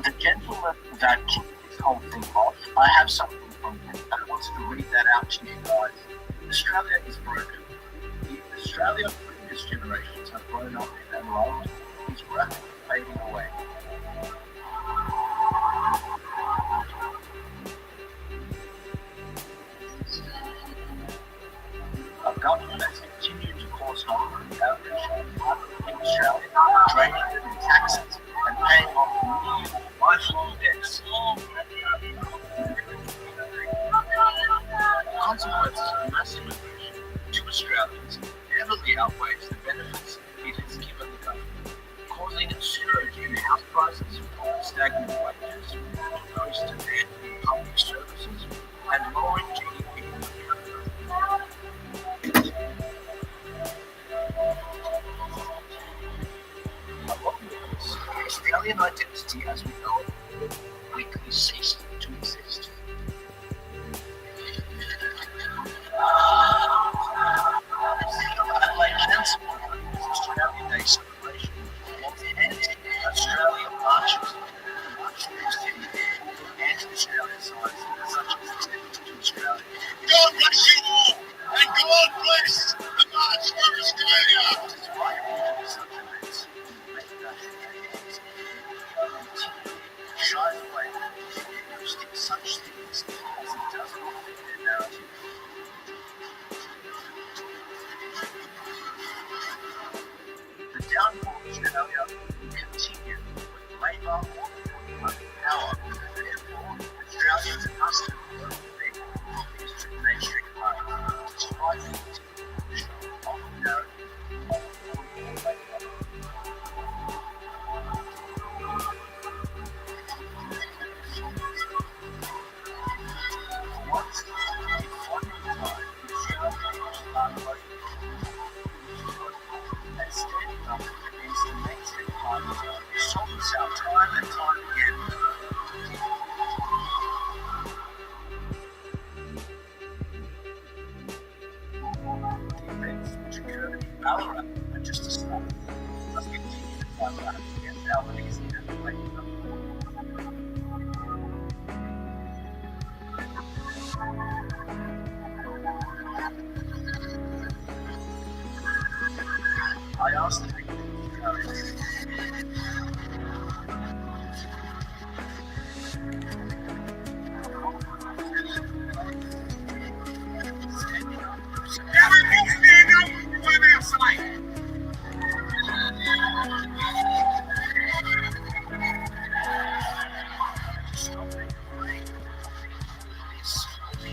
The gentleman that kicked this whole thing off, I have something from him, and I wanted to read that out to you guys. Australia is broken. The Australia previous generations have grown up in and loved is rapidly fading away. Our government has continued to cause harm to the average in Australia, draining them in taxes and paying off new lifelong debts. The consequences of massive immigration to Australians heavily outweighs the benefits it has given the government, causing a surge in house prices, stagnant wages, increased demand in public services, and lowering GDP. Australian identity as we know it quickly ceased to exist. Adelaide Council Australian Day celebration was anti-Australian marches marched through the city for anti-Australian signs such as "Attend to Australia." God bless you all, and God bless the March for Australia! Despite such events, shies away from posting such things as it does not fit their narrative. The downfall of Australia will continue with Labour on power. Therefore, Australians must have a big these two mainstream parties, despite the push of the narrative of Labour. Once upon a time, Australia was largely and standing up against the mainstream parties sold us out time and time again. The events which occurred in Ballarat are just a start. Let's continue to fight back against Albanese and Labour. I asked the people of Australia. Everything stand up for their side. Stop being afraid. This will be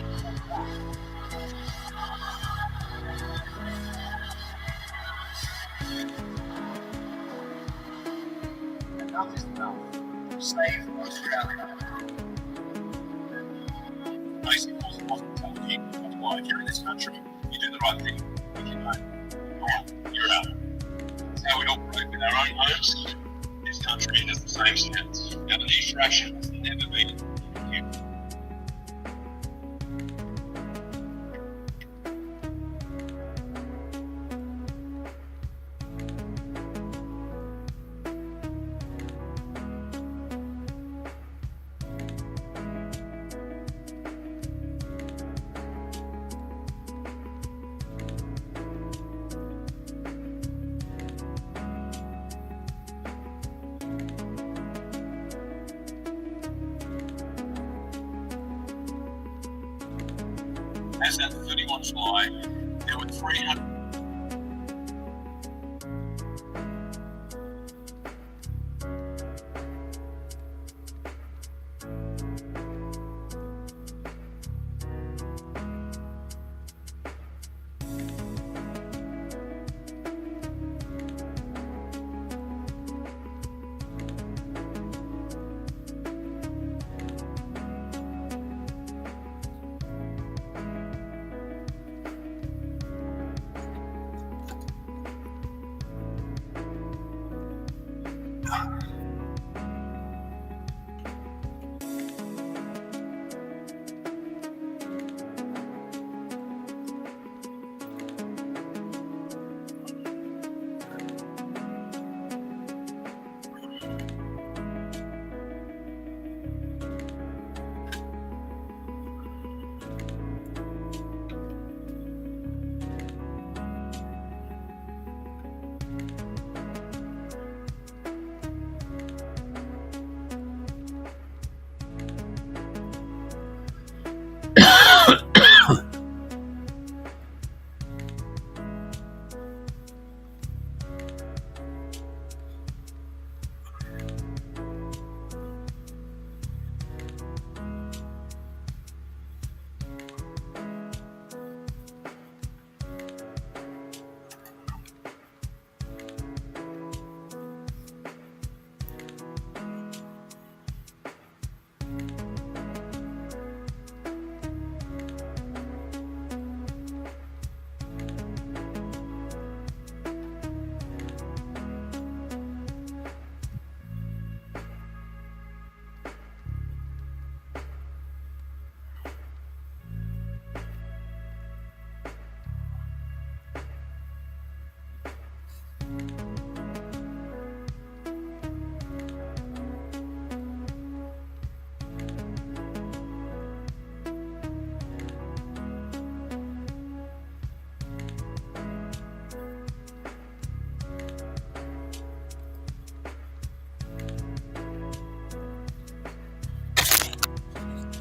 enough is enough. Save Australia. Basic laws of hospitality apply. If you're in this country, you do the right thing with your home. You're out. It's how we operate with our own homes. This country has the same standards. Now, the distraction has never been huge. As at 31 July, there were 300.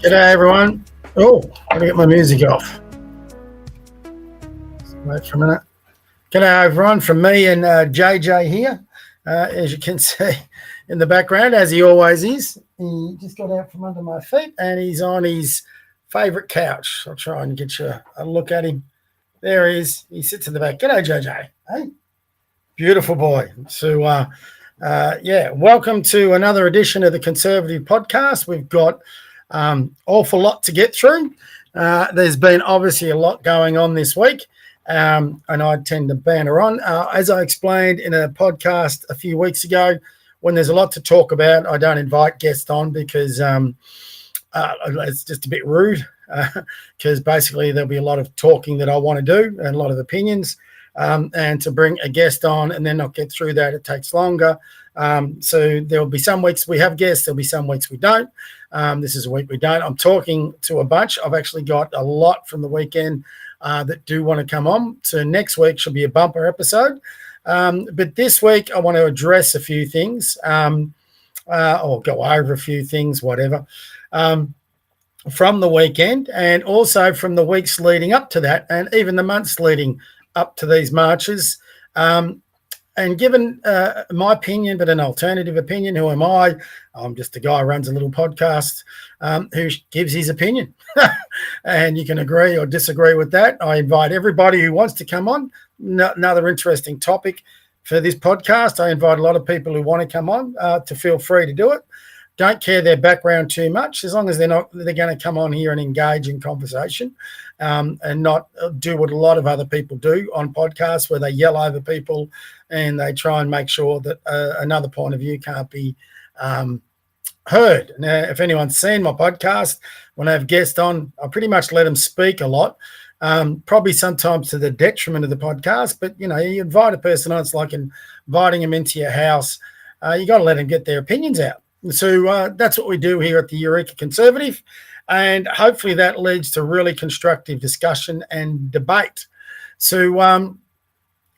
G'day everyone. Oh, gotta get my music off. Wait for a minute. G'day everyone from me and JJ here. As you can see in the background, as he always is, he just got out from under my feet and he's on his favourite couch. I'll try and get you a look at him. There he is. He sits in the back. G'day JJ. Hey, beautiful boy. So, welcome to another edition of the Conservative Podcast. We've got awful lot to get through. There's been obviously a lot going on this week, and I tend to banter on. As I explained in a podcast a few weeks ago, when there's a lot to talk about, I don't invite guests on because it's just a bit rude, because basically there'll be a lot of talking that I want to do and a lot of opinions, and to bring a guest on and then not get through that, it takes longer. So there'll be some weeks we have guests, there'll be some weeks we don't. This is a week we don't. I'm talking to a bunch. I've actually got a lot from the weekend that do want to come on. So next week should be a bumper episode. But this week I want to address a few things, or go over a few things, whatever, from the weekend and also from the weeks leading up to that and even the months leading up to these marches. And given my opinion, but an alternative opinion, who am I? I'm just a guy who runs a little podcast who gives his opinion. And you can agree or disagree with that. I invite everybody who wants to come on. Another interesting topic for this podcast. I invite a lot of people who want to come on to feel free to do it. Don't care their background too much, as long as they're going to come on here and engage in conversation, and not do what a lot of other people do on podcasts where they yell over people and they try and make sure that another point of view can't be heard. Now, if anyone's seen my podcast, when I have guests on, I pretty much let them speak a lot, probably sometimes to the detriment of the podcast. But, you invite a person on, it's like inviting them into your house. You got to let them get their opinions out. So that's what we do here at the Eureka Conservative, and hopefully that leads to really constructive discussion and debate. So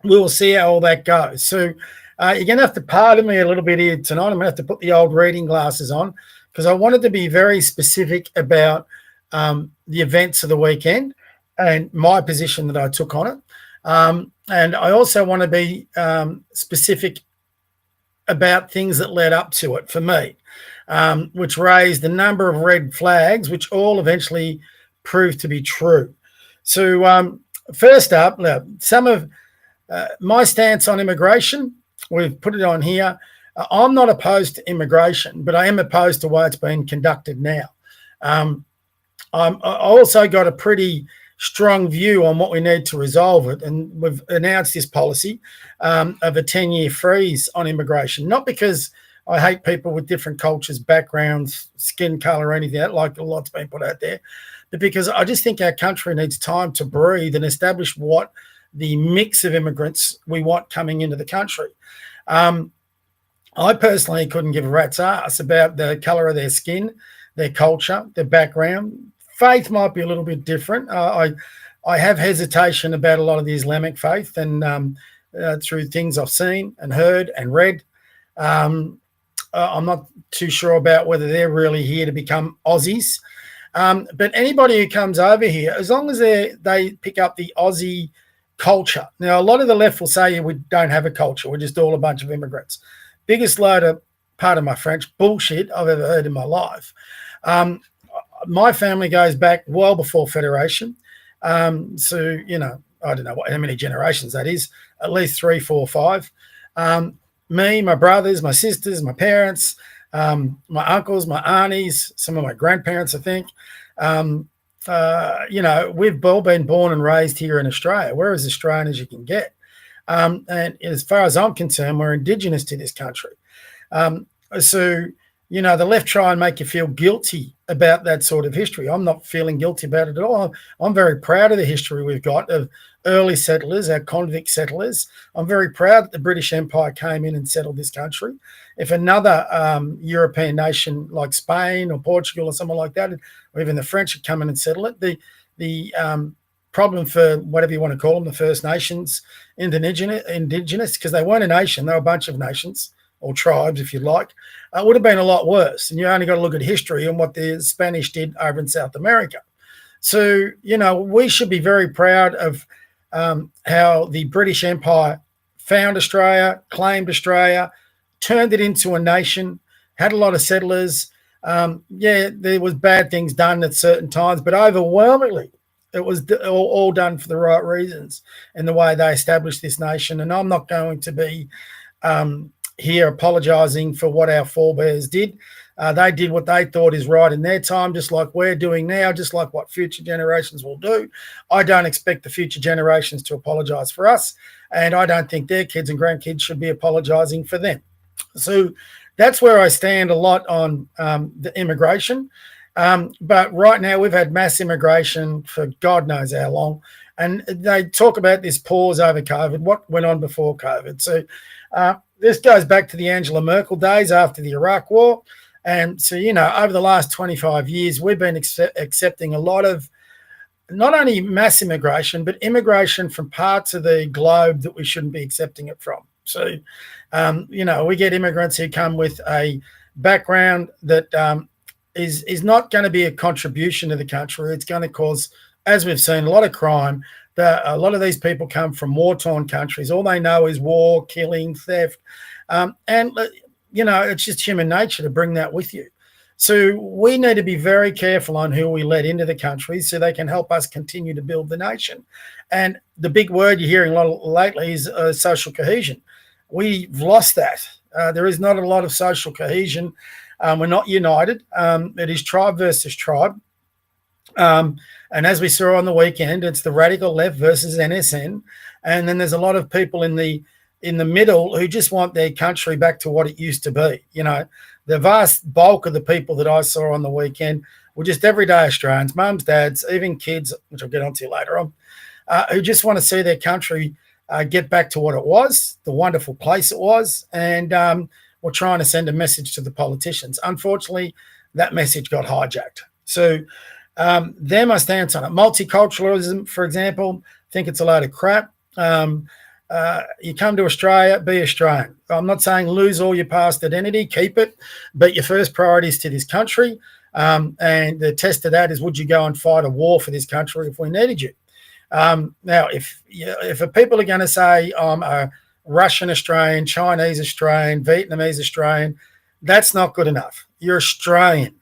we'll see how all that goes. So you're going to have to pardon me a little bit here tonight. I'm going to have to put the old reading glasses on because I wanted to be very specific about the events of the weekend and my position that I took on it. And I also want to be specific about things that led up to it for me, which raised a number of red flags, which all eventually proved to be true. So first up, some of my stance on immigration, we've put it on here. I'm not opposed to immigration, but I am opposed to the way it's being conducted now. I also got a pretty strong view on what we need to resolve it, and we've announced this policy of a 10-year freeze on immigration, not because I hate people with different cultures, backgrounds, skin color, or anything like a lot's been put out there, but because I just think our country needs time to breathe and establish what the mix of immigrants we want coming into the country. I personally couldn't give a rat's ass about the color of their skin, their culture, their background. Faith might be a little bit different. I have hesitation about a lot of the Islamic faith, and through things I've seen and heard and read, I'm not too sure about whether they're really here to become Aussies. But anybody who comes over here, as long as they pick up the Aussie culture. Now, a lot of the left will say we don't have a culture. We're just all a bunch of immigrants. Biggest load of, pardon my French, bullshit I've ever heard in my life. My family goes back well before Federation. So, I don't know how many generations that is, at least 3, 4, 5. Me, my brothers, my sisters, my parents, my uncles, my aunties, some of my grandparents, I think. We've all been born and raised here in Australia. We're as Australian as you can get. And as far as I'm concerned, we're Indigenous to this country. The left try and make you feel guilty about that sort of history. I'm not feeling guilty about it at all. I'm very proud of the history we've got of early settlers, our convict settlers. I'm very proud that the British Empire came in and settled this country. If another European nation like Spain or Portugal or someone like that, or even the French had come in and settled it, the problem for whatever you want to call them, the First Nations, indigenous, because they weren't a nation, they were a bunch of nations, or tribes, if you like, would have been a lot worse. And you only got to look at history and what the Spanish did over in South America. So, we should be very proud of how the British Empire found Australia, claimed Australia, turned it into a nation, had a lot of settlers. There was bad things done at certain times, but overwhelmingly, it was all done for the right reasons and the way they established this nation. And I'm not going to be here apologising for what our forebears did. They did what they thought is right in their time, just like we're doing now, just like what future generations will do. I don't expect the future generations to apologise for us, and I don't think their kids and grandkids should be apologising for them. So that's where I stand a lot on the immigration. But right now we've had mass immigration for God knows how long. And they talk about this pause over COVID, what went on before COVID. So this goes back to the Angela Merkel days after the Iraq War. And so, over the last 25 years, we've been accepting a lot of not only mass immigration, but immigration from parts of the globe that we shouldn't be accepting it from. So, we get immigrants who come with a background that is not going to be a contribution to the country. It's going to cause, as we've seen, a lot of crime. A lot of these people come from war-torn countries. All they know is war, killing, theft. It's just human nature to bring that with you. So we need to be very careful on who we let into the country so they can help us continue to build the nation. And the big word you're hearing a lot lately is social cohesion. We've lost that. There is not a lot of social cohesion. We're not united. It is tribe versus tribe. And as we saw on the weekend, it's the radical left versus NSN. And then there's a lot of people in the middle who just want their country back to what it used to be. The vast bulk of the people that I saw on the weekend were just everyday Australians, mums, dads, even kids, which I'll get onto later on, who just want to see their country get back to what it was, the wonderful place it was, and we're trying to send a message to the politicians. Unfortunately, that message got hijacked. So they're my stance on it. Multiculturalism, for example, I think it's a load of crap. You come to Australia, be Australian. I'm not saying lose all your past identity, keep it, but your first priority is to this country. And the test of that is, would you go and fight a war for this country if we needed you? Now, if people are going to say I'm a Russian Australian, Chinese Australian, Vietnamese Australian, that's not good enough. You're Australian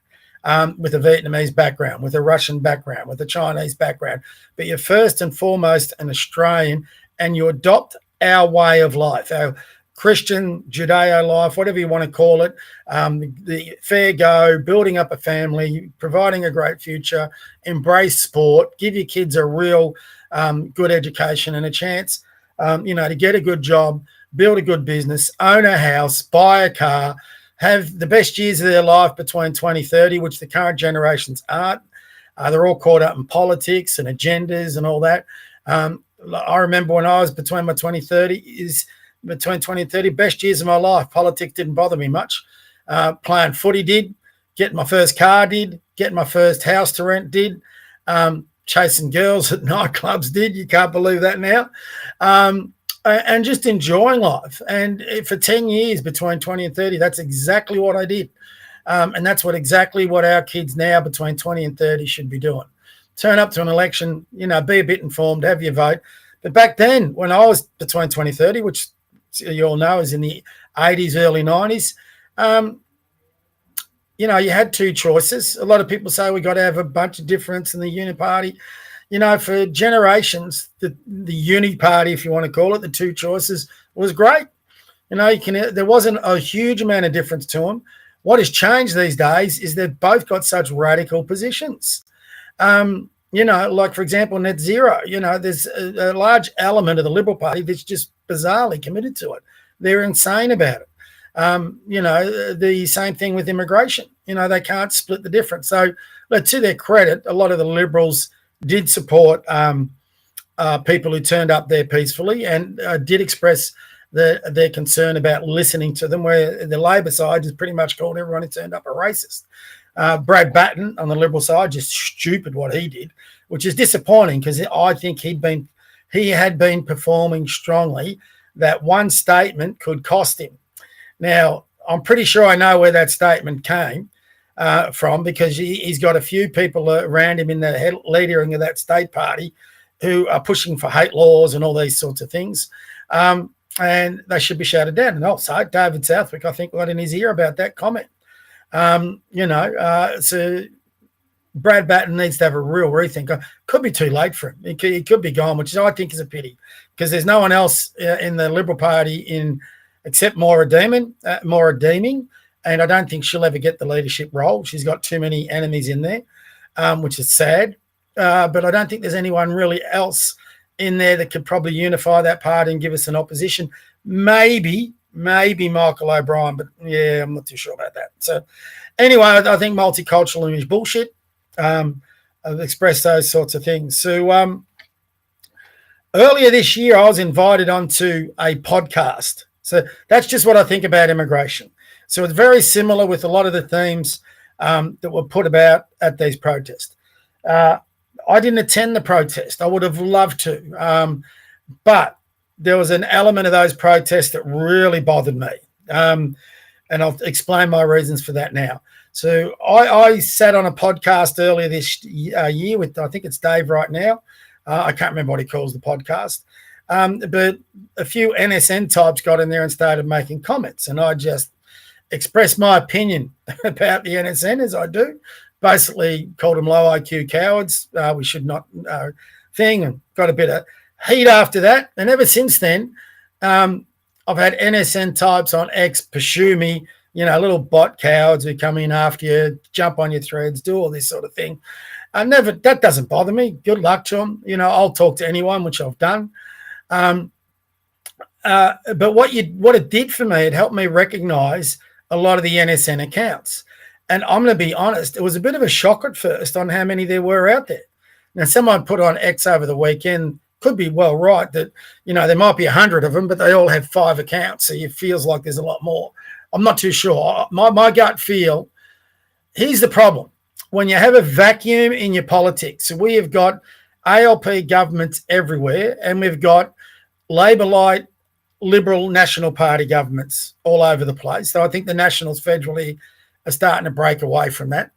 with a Vietnamese background, with a Russian background, with a Chinese background, but you're first and foremost an Australian, and you adopt our way of life, our Christian, Judeo life, whatever you want to call it, the fair go, building up a family, providing a great future, embrace sport, give your kids a real good education and a chance, to get a good job, build a good business, own a house, buy a car, have the best years of their life between 2030, which the current generations aren't. They're all caught up in politics and agendas and all that. I remember when I was between 20 and 30, best years of my life. Politics didn't bother me much. Playing footy did, getting my first car did, getting my first house to rent did, chasing girls at nightclubs did. You can't believe that now. And just enjoying life. And for 10 years between 20 and 30, that's exactly what I did. And that's exactly what our kids now between 20 and 30 should be doing. Turn up to an election, be a bit informed, have your vote. But back then, when I was between 20 and 30, which you all know is in the 80s, early 90s, you had two choices. A lot of people say we got to have a bunch of difference in the uni party. For generations, the uni party, if you want to call it, the two choices was great. There wasn't a huge amount of difference to them. What has changed these days is they've both got such radical positions. Like, for example, net zero, there's a large element of the Liberal Party that's just bizarrely committed to it. They're insane about it. The same thing with immigration. They can't split the difference. So, but to their credit, a lot of the Liberals did support people who turned up there peacefully and did express their concern about listening to them, where the Labor side just pretty much called everyone who turned up a racist. Brad Batten on the Liberal side, just stupid what he did, which is disappointing because I think he had been performing strongly. That one statement could cost him. Now, I'm pretty sure I know where that statement came from, because he's got a few people around him in the leadering of that state party who are pushing for hate laws and all these sorts of things. And they should be shouted down. And also, David Southwick, I think, got in his ear about that comment. So Brad Batten needs to have a real rethink. Could be too late for him. He could be gone, which I think is a pity, because there's no one else in the Liberal Party except Maura Deeming, and I don't think she'll ever get the leadership role. She's got too many enemies in there, which is sad. But I don't think there's anyone really else in there that could probably unify that party and give us an opposition. Maybe Michael O'Brien, but yeah, I'm not too sure about that. So anyway, I think multiculturalism is bullshit. I've expressed those sorts of things. So earlier this year, I was invited onto a podcast. So that's just what I think about immigration. So it's very similar with a lot of the themes that were put about at these protests. I didn't attend the protest. I would have loved to. But there was an element of those protests that really bothered me. And I'll explain my reasons for that now. So I sat on a podcast earlier this year with, I think it's Dave right now. I can't remember what he calls the podcast. But a few NSN types got in there and started making comments. And I just expressed my opinion about the NSN, as I do. Basically called them low IQ cowards. We should not thing, and got a bit of heat after that. And ever since then, I've had NSN types on X pursue me, little bot cowards who come in after you, jump on your threads, do all this sort of thing. That doesn't bother me. Good luck to them. I'll talk to anyone, which I've done. But what it did for me, it helped me recognize a lot of the NSN accounts. And I'm going to be honest, it was a bit of a shock at first on how many there were out there. Now, someone put on X over the weekend, could be well right, that, there might be 100 of them, but they all have 5 accounts. So it feels like there's a lot more. I'm not too sure. My gut feel, here's the problem. When you have a vacuum in your politics, so we have got ALP governments everywhere, and we've got Labor-light, Liberal National Party governments all over the place. So I think the Nationals federally are starting to break away from that.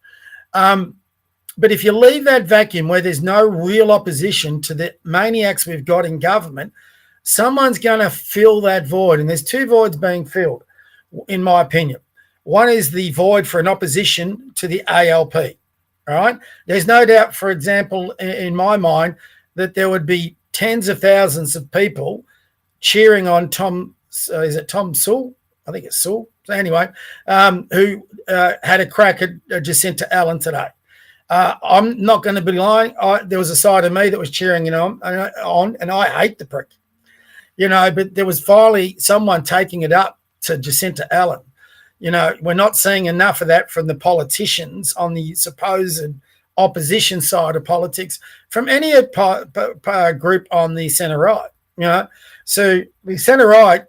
But if you leave that vacuum where there's no real opposition to the maniacs we've got in government, someone's going to fill that void. And there's 2 voids being filled, in my opinion. One is the void for an opposition to the ALP. All right. There's no doubt, for example, in my mind, that there would be tens of thousands of people cheering on Tom Sewell? I think it's Sewell. So anyway, who had a crack at Jacinta Allen today. I'm not going to be lying. There was a side of me that was cheering on, and I hate the prick. But there was finally someone taking it up to Jacinta Allen. We're not seeing enough of that from the politicians on the supposed opposition side of politics from any group on the centre-right. So the centre-right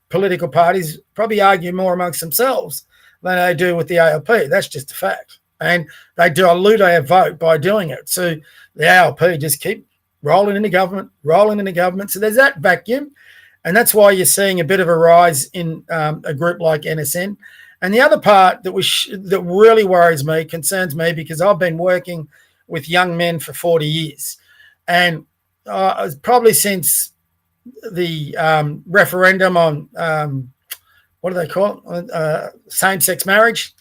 political parties probably argue more amongst themselves than they do with the ALP. That's just a fact. And they dilute our vote by doing it. So the ALP just keep rolling into government. So there's that vacuum. And that's why you're seeing a bit of a rise in a group like NSN. And the other part that really worries me, concerns me, because I've been working with young men for 40 years. And probably since the referendum on, what do they call it, same-sex marriage,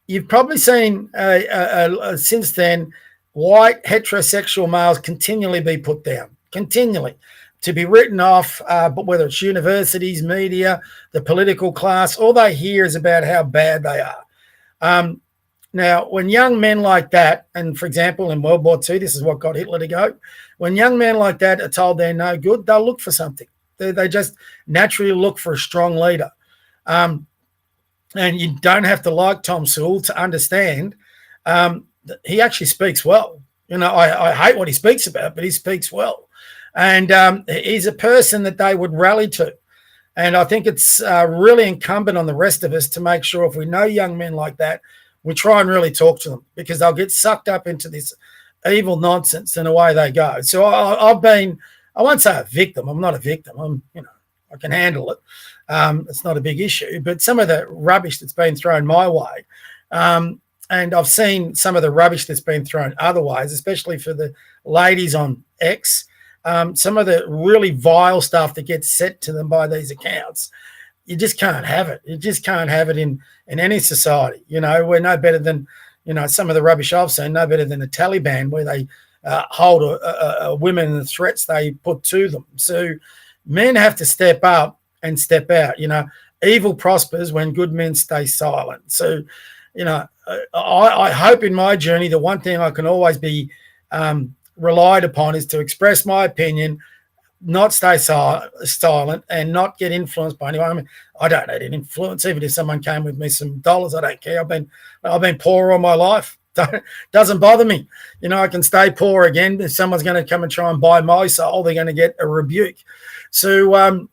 you've probably seen since then white heterosexual males continually be put down, to be written off, but whether it's universities, media, the political class, all they hear is about how bad they are. Now, when young men like that, and for example, in World War II, this is what got Hitler to go, when young men like that are told they're no good, they'll look for something. They just naturally look for a strong leader. And you don't have to like Tom Sewell to understand that he actually speaks well. I hate what he speaks about, but he speaks well. And he's a person that they would rally to. And I think it's really incumbent on the rest of us to make sure if we know young men like that, we try and really talk to them, because they'll get sucked up into this evil nonsense and away they go. So I've been, I won't say a victim. I'm not a victim. I can handle it. It's not a big issue. But some of the rubbish that's been thrown my way, and I've seen some of the rubbish that's been thrown other ways, especially for the ladies on X, some of the really vile stuff that gets sent to them by these accounts. You just can't have it. You just can't have it in any society. You know, we're no better than, you know, some of the rubbish I've seen, no better than the Taliban, where they hold a women and the threats they put to them. So men have to step up and step out. You know, evil prospers when good men stay silent. So, you know, I hope in my journey the one thing I can always be relied upon is to express my opinion, not stay silent, and not get influenced by anyone. I mean, I don't need an influence. Even if someone came with me some dollars, I don't care. I've been poor all my life. Doesn't bother me. You know, I can stay poor again. If someone's going to come and try and buy my soul, they're going to get a rebuke. So,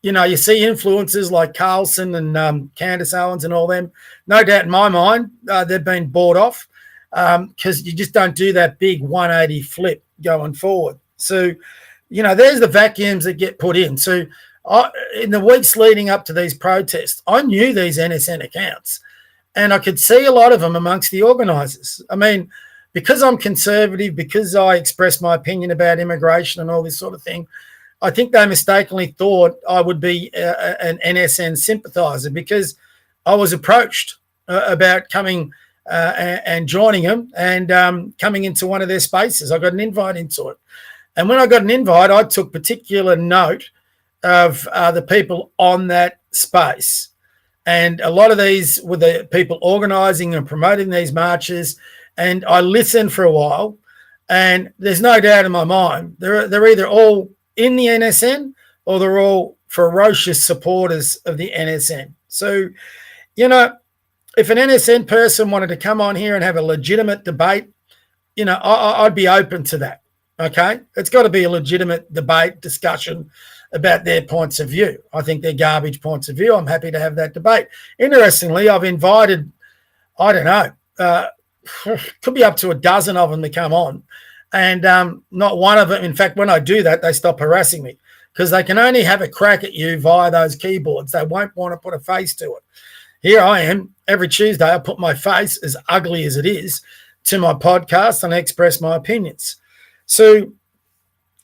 you know, you see influencers like Carlson and Candace Owens and all them. No doubt in my mind, they've been bought off because you just don't do that big 180 flip going forward. So, you know, there's the vacuums that get put in. So in the weeks leading up to these protests, I knew these NSN accounts and I could see a lot of them amongst the organisers. I mean, because I'm conservative, because I express my opinion about immigration and all this sort of thing, I think they mistakenly thought I would be an NSN sympathiser because I was approached about coming and joining them and coming into one of their spaces. I got an invite into it. And when I got an invite, I took particular note of the people on that space. And a lot of these were the people organising and promoting these marches. And I listened for a while. And there's no doubt in my mind, they're either all in the NSN or they're all ferocious supporters of the NSN. So, you know, if an NSN person wanted to come on here and have a legitimate debate, you know, I'd be open to that. Okay, it's got to be a legitimate debate, discussion about their points of view. I think they're garbage points of view. I'm happy to have that debate. Interestingly, I've invited, I don't know, could be up to a dozen of them to come on. And not one of them, in fact, when I do that, they stop harassing me because they can only have a crack at you via those keyboards. They won't want to put a face to it. Here I am. Every Tuesday, I put my face, as ugly as it is, to my podcast and I express my opinions. So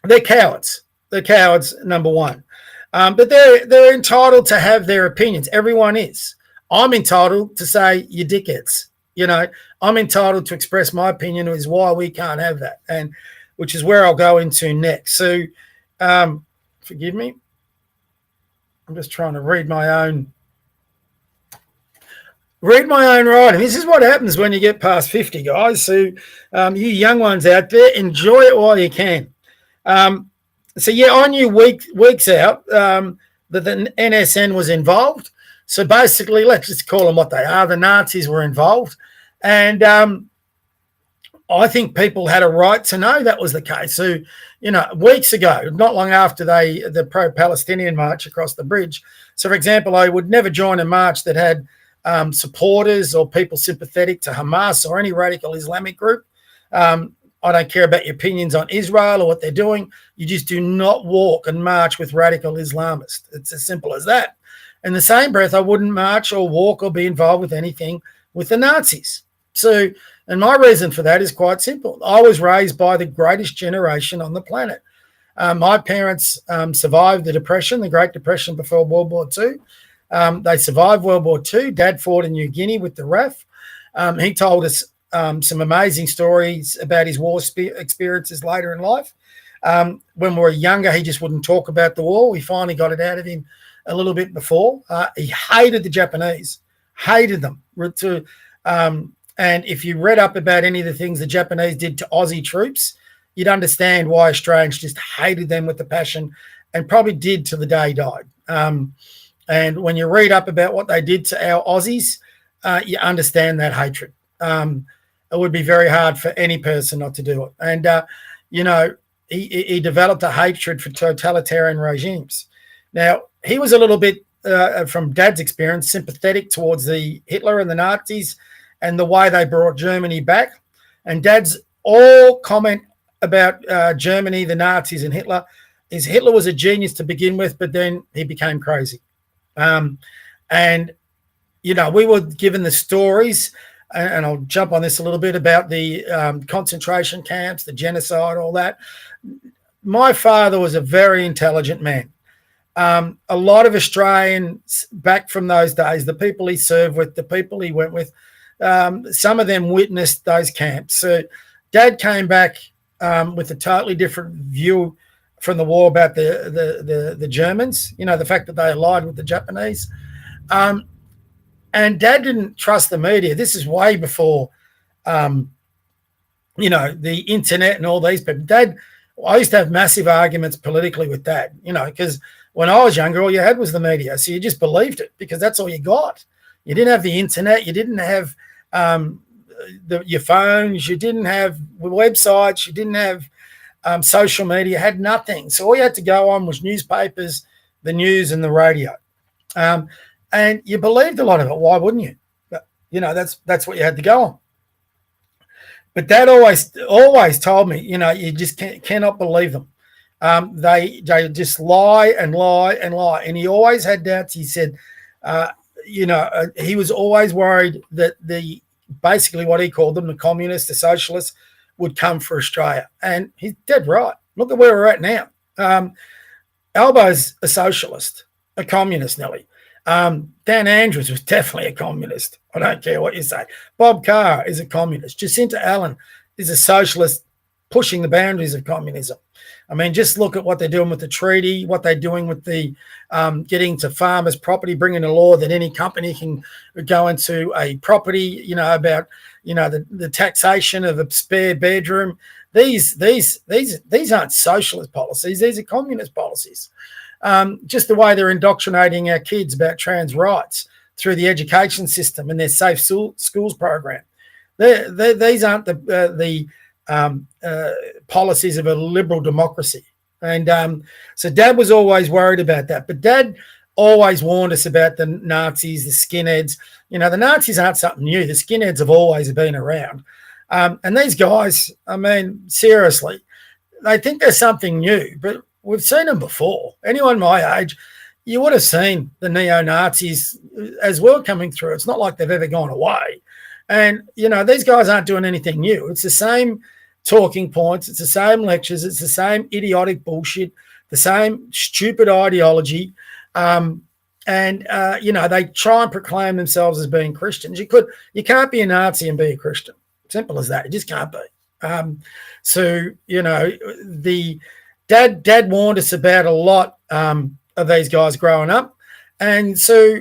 they're cowards. They're cowards, number one. But they're entitled to have their opinions. Everyone is. I'm entitled to say, you dickheads. You know, I'm entitled to express my opinion is why we can't have that, and which is where I'll go into next. So forgive me. I'm just trying to read my own writing. This is what happens when you get past 50, guys. So you young ones out there, enjoy it while you can. So, yeah, I knew weeks out that the NSN was involved. So basically, let's just call them what they are. The Nazis were involved. And I think people had a right to know that was the case. So, you know, weeks ago, not long after the pro-Palestinian march across the bridge. So, for example, I would never join a march that had supporters or people sympathetic to Hamas or any radical Islamic group. I don't care about your opinions on Israel or what they're doing. You just do not walk and march with radical Islamists. It's as simple as that. In the same breath, I wouldn't march or walk or be involved with anything with the Nazis. So, and my reason for that is quite simple. I was raised by the greatest generation on the planet. My parents survived the Depression, the Great Depression before World War II. They survived World War II. Dad fought in New Guinea with the RAF. He told us some amazing stories about his war experiences later in life. When we were younger, he just wouldn't talk about the war. We finally got it out of him a little bit before. He hated the Japanese, hated them. And if you read up about any of the things the Japanese did to Aussie troops, you'd understand why Australians just hated them with a passion and probably did till the day he died. And when you read up about what they did to our Aussies, you understand that hatred. It would be very hard for any person not to do it. And, you know, he developed a hatred for totalitarian regimes. Now, he was a little bit, from Dad's experience, sympathetic towards the Hitler and the Nazis and the way they brought Germany back. And Dad's all comment about Germany, the Nazis and Hitler is Hitler was a genius to begin with, but then he became crazy. And, you know, we were given the stories, and I'll jump on this a little bit, about the concentration camps, the genocide, all that. My father was a very intelligent man. A lot of Australians back from those days, the people he served with, the people he went with, some of them witnessed those camps. So Dad came back with a totally different view from the war about the Germans, you know, the fact that they allied with the Japanese. And Dad didn't trust the media. This is way before, you know, the internet and all these people. I used to have massive arguments politically with Dad, you know, because when I was younger, all you had was the media. So you just believed it because that's all you got. You didn't have the internet. You didn't have your phones. You didn't have websites. You didn't have social media. You had nothing. So all you had to go on was newspapers, the news, and the radio. And you believed a lot of it. Why wouldn't you? But, you know, that's what you had to go on. But Dad always told me, you know, you just cannot believe them. They just lie and lie and lie. And he always had doubts. He said, you know, he was always worried that basically what he called them, the communists, the socialists, would come for Australia. And he's dead right. Look at where we're at now. Albo's a socialist, a communist, Nelly. Dan Andrews was definitely a communist. I don't care what you say. Bob Carr is a communist. Jacinta Allen is a socialist pushing the boundaries of communism. I mean, just look at what they're doing with the treaty, what they're doing with the getting to farmers' property, bringing a law that any company can go into a property, you know, about, you know, the taxation of a spare bedroom. These aren't socialist policies. These are communist policies. Just the way they're indoctrinating our kids about trans rights through the education system and their safe schools program. These aren't the policies of a liberal democracy. And so Dad was always worried about that. But Dad always warned us about the Nazis, the skinheads. You know, the Nazis aren't something new. The skinheads have always been around. And these guys, I mean, seriously, they think there's something new, but we've seen them before. Anyone my age, you would have seen the neo-Nazis as well coming through. It's not like they've ever gone away. And, you know, these guys aren't doing anything new. It's the same talking points. It's the same lectures. It's the same idiotic bullshit, the same stupid ideology. You know, they try and proclaim themselves as being Christians. You can't be a Nazi and be a Christian. Simple as that. You just can't be. So, you know, the Dad warned us about a lot of these guys growing up. And so,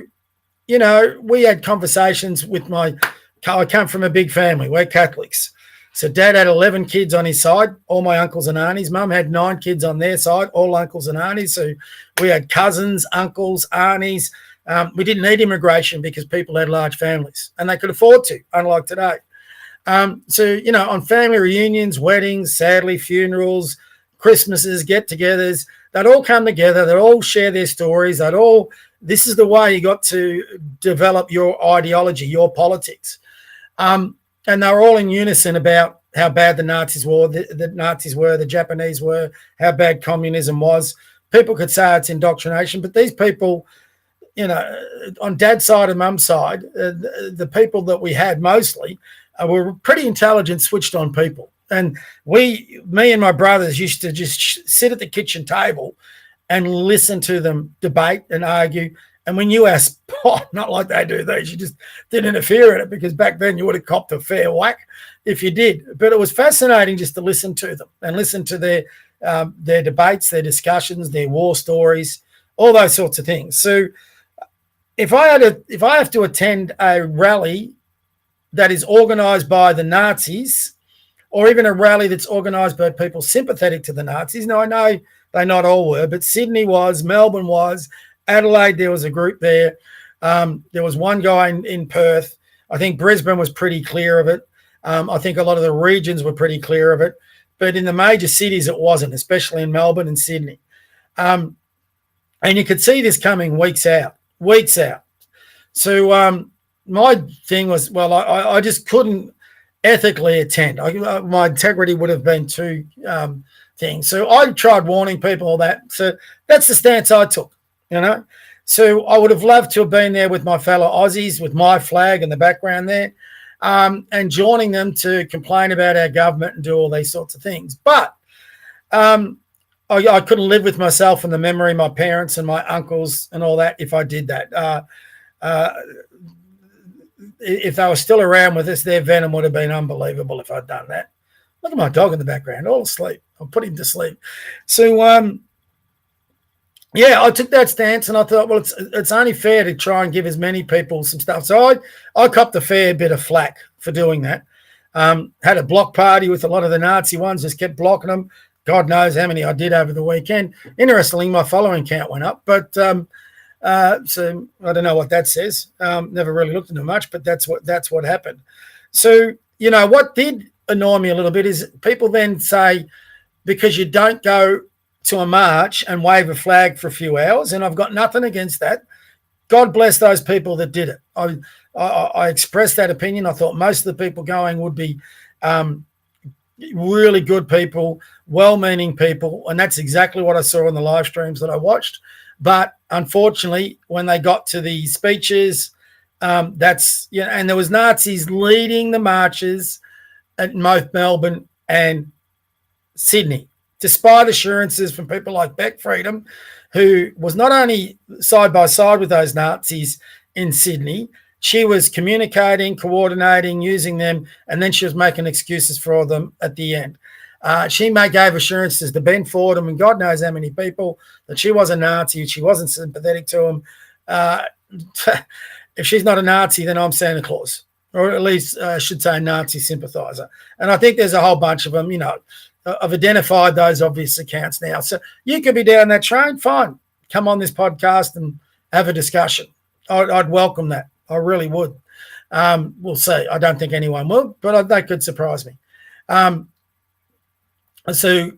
you know, we had conversations with I come from a big family. We're Catholics. So Dad had 11 kids on his side, all my uncles and aunties. Mum had 9 kids on their side, all uncles and aunties. So we had cousins, uncles, aunties. We didn't need immigration because people had large families and they could afford to, unlike today. So, you know, on family reunions, weddings, sadly, funerals, Christmases, get-togethers, they'd all come together. They'd all share their stories. This is the way you got to develop your ideology, your politics. And they were all in unison about how bad the Nazis were, the Japanese were, how bad communism was. People could say it's indoctrination, but these people, you know, on Dad's side and Mum's side, the people that we had mostly were pretty intelligent, switched on people. And me and my brothers used to just sit at the kitchen table and listen to them debate and argue. And we knew our spot, not like they do these. You just didn't interfere in it because back then you would have copped a fair whack if you did. But it was fascinating just to listen to them and listen to their debates, their discussions, their war stories, all those sorts of things. So if I have to attend a rally that is organised by the Nazis, or even a rally that's organised by people sympathetic to the Nazis. Now, I know they not all were, but Sydney was, Melbourne was, Adelaide, there was a group there. There was one guy in Perth. I think Brisbane was pretty clear of it. I think a lot of the regions were pretty clear of it. But in the major cities, it wasn't, especially in Melbourne and Sydney. And you could see this coming weeks out. So my thing was, well, I just couldn't ethically attend. My integrity would have been too thing. So I tried warning people all that. So that's the stance I took, you know. So I would have loved to have been there with my fellow Aussies with my flag in the background there, and joining them to complain about our government and do all these sorts of things. But I couldn't live with myself and the memory of my parents and my uncles and all that if I did that. If they were still around with us, their venom would have been unbelievable if I'd done that. Look at my dog in the background, all asleep. I'll put him to sleep. So, yeah, I took that stance and I thought, well, it's only fair to try and give as many people some stuff. So I copped a fair bit of flack for doing that. Had a block party with a lot of the Nazi ones, just kept blocking them. God knows how many I did over the weekend. Interestingly, my following count went up, but so I don't know what that says. Never really looked into much, but that's what happened. So, you know, what did annoy me a little bit is people then say, because you don't go to a march and wave a flag for a few hours, and I've got nothing against that. God bless those people that did it. I expressed that opinion. I thought most of the people going would be really good people, well-meaning people, and that's exactly what I saw in the live streams that I watched. But unfortunately, when they got to the speeches, and there was Nazis leading the marches at both Melbourne and Sydney, despite assurances from people like Beck Freedom, who was not only side by side with those Nazis in Sydney, she was communicating, coordinating, using them, and then she was making excuses for them at the end. She gave assurances to Ben Fordham and God knows how many people that she was a Nazi, she wasn't sympathetic to them. If she's not a Nazi, then I'm Santa Claus, or at least I should say Nazi sympathizer. And I think there's a whole bunch of them, you know. I've identified those obvious accounts now. So you could be down that train, fine. Come on this podcast and have a discussion. I'd welcome that. I really would. We'll see. I don't think anyone will, but that could surprise me. So,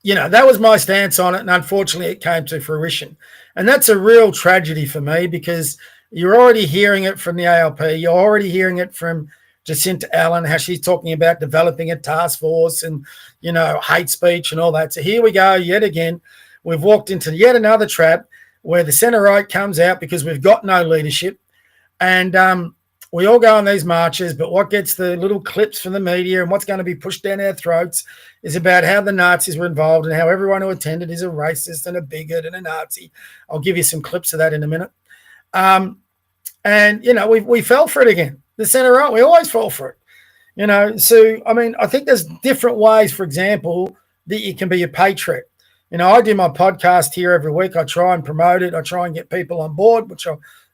you know, that was my stance on it, and unfortunately it came to fruition. And that's a real tragedy for me because you're already hearing it from the ALP. You're already hearing it from Jacinta Allen, how she's talking about developing a task force and, you know, hate speech and all that. So here we go yet again. We've walked into yet another trap where the centre-right comes out because we've got no leadership. And we all go on these marches, but what gets the little clips from the media and what's going to be pushed down our throats is about how the Nazis were involved and how everyone who attended is a racist and a bigot and a Nazi. I'll give you some clips of that in a minute. And, you know, we fell for it again. The centre-right, we always fall for it. You know, so, I mean, I think there's different ways, for example, that you can be a patriot. You know, I do my podcast here every week. I try and promote it. I try and get people on board,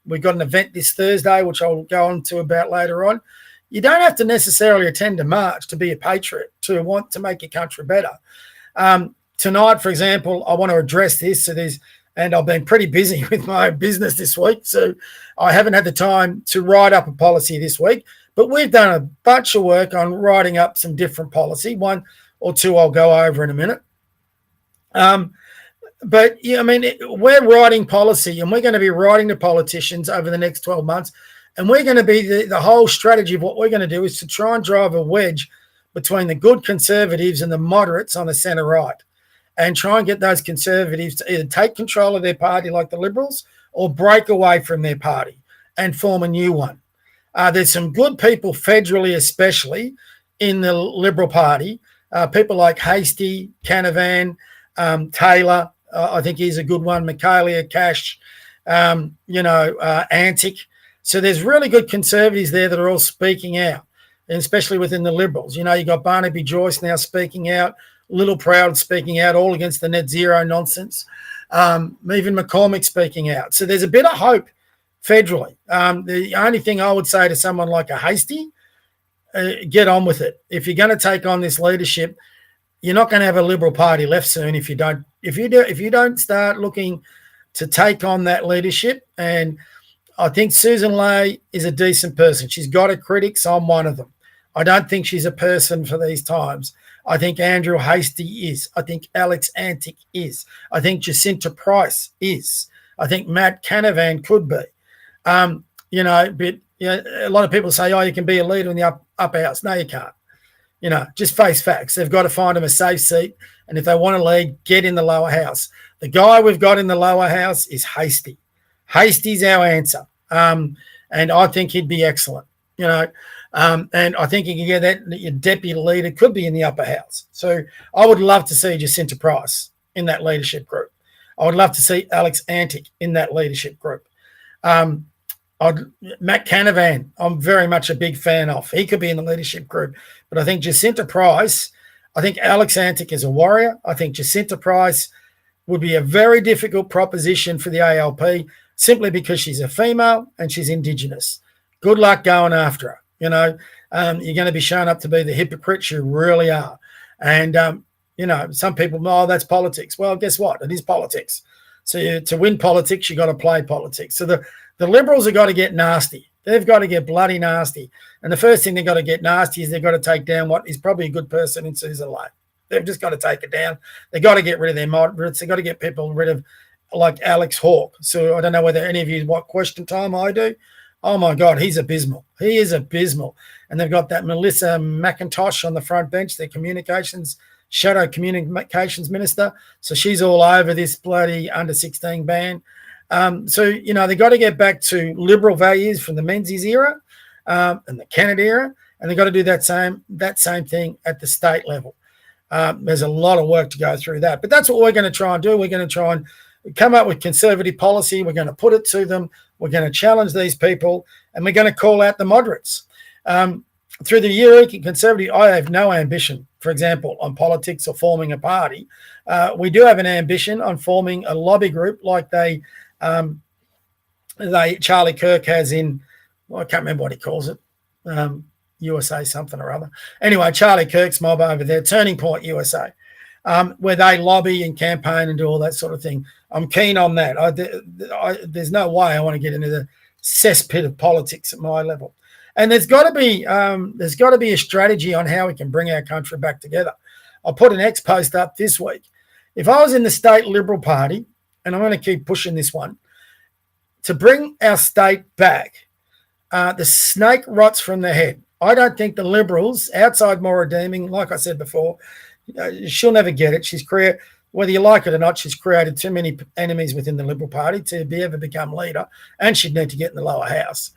we've got an event this Thursday, which I'll go on to about later on. You don't have to necessarily attend a march to be a patriot, to want to make your country better. Tonight, for example, I want to address this. And I've been pretty busy with my business this week, so I haven't had the time to write up a policy this week. But we've done a bunch of work on writing up some different policy. One or two I'll go over in a minute. But, yeah, I mean, we're writing policy and we're going to be writing to politicians over the next 12 months. And we're going to be the whole strategy of what we're going to do is to try and drive a wedge between the good conservatives and the moderates on the centre right and try and get those conservatives to either take control of their party like the Liberals or break away from their party and form a new one. There's some good people federally, especially in the Liberal Party, people like Hastie, Canavan, Taylor, I think he's a good one, Michaelia Cash, Antic. So there's really good conservatives there that are all speaking out, and especially within the Liberals. You know, you got Barnaby Joyce now speaking out, Little Proud speaking out, all against the net zero nonsense. Even McCormick speaking out. So there's a bit of hope federally. The only thing I would say to someone like a Hastie, get on with it. If you're going to take on this leadership, you're not going to have a Liberal Party left soon if you don't start looking to take on that leadership. And I think Susan Ley is a decent person. She's got her critics. I'm one of them. I don't think she's a person for these times. I think Andrew Hastie is. I think Alex Antic is. I think Jacinta Price is. I think Matt Canavan could be. But a lot of people say, oh, you can be a leader in the upper house. No, you can't. Just face facts. They've got to find them a safe seat. And if they want to lead, get in the lower house. The guy we've got in the lower house is Hasty. Hasty's our answer. And I think he'd be excellent, and I think you can get that your deputy leader could be in the upper house. So I would love to see Jacinta Price in that leadership group. I would love to see Alex Antic in that leadership group. Matt Canavan, I'm very much a big fan of. He could be in the leadership group. But I think Jacinta Price, I think Alex Antic is a warrior. I think Jacinta Price would be a very difficult proposition for the ALP simply because she's a female and she's Indigenous. Good luck going after her. You're going to be shown up to be the hypocrites you really are. And, some people, that's politics. Well, guess what? It is politics. So to win politics, you got to play politics. So the Liberals have got to get nasty. They've got to get bloody nasty. And the first thing they've got to get nasty is they've got to take down what is probably a good person in Susan Lane. They've just got to take it down. They've got to get rid of their moderates. They've got to get people rid of like Alex Hawke. So I don't know whether any of you what question time I do. Oh, my God, he's abysmal. He is abysmal. And they've got that Melissa McIntosh on the front bench, their shadow communications minister. So she's all over this bloody under-16 ban. They've got to get back to Liberal values from the Menzies era and the Kennedy era, and they've got to do that same thing at the state level. There's a lot of work to go through that. But that's what we're going to try and do. We're going to try and come up with conservative policy. We're going to put it to them. We're going to challenge these people, and we're going to call out the moderates. Through the Eureka Conservative, I have no ambition, for example, on politics or forming a party. We do have an ambition on forming a lobby group like Charlie Kirk has in, I can't remember what he calls it, USA something or other. Anyway, Charlie Kirk's mob over there, Turning Point USA, where they lobby and campaign and do all that sort of thing. I'm keen on that. There's no way I want to get into the cesspit of politics at my level. And there's got to be a strategy on how we can bring our country back together. I put an X post up this week. If I was in the state Liberal Party, and I'm going to keep pushing this one, to bring our state back, the snake rots from the head. I don't think the Liberals, outside Maura Deeming, like I said before, she'll never get it. Whether you like it or not, she's created too many enemies within the Liberal Party to ever become leader, and she'd need to get in the lower house.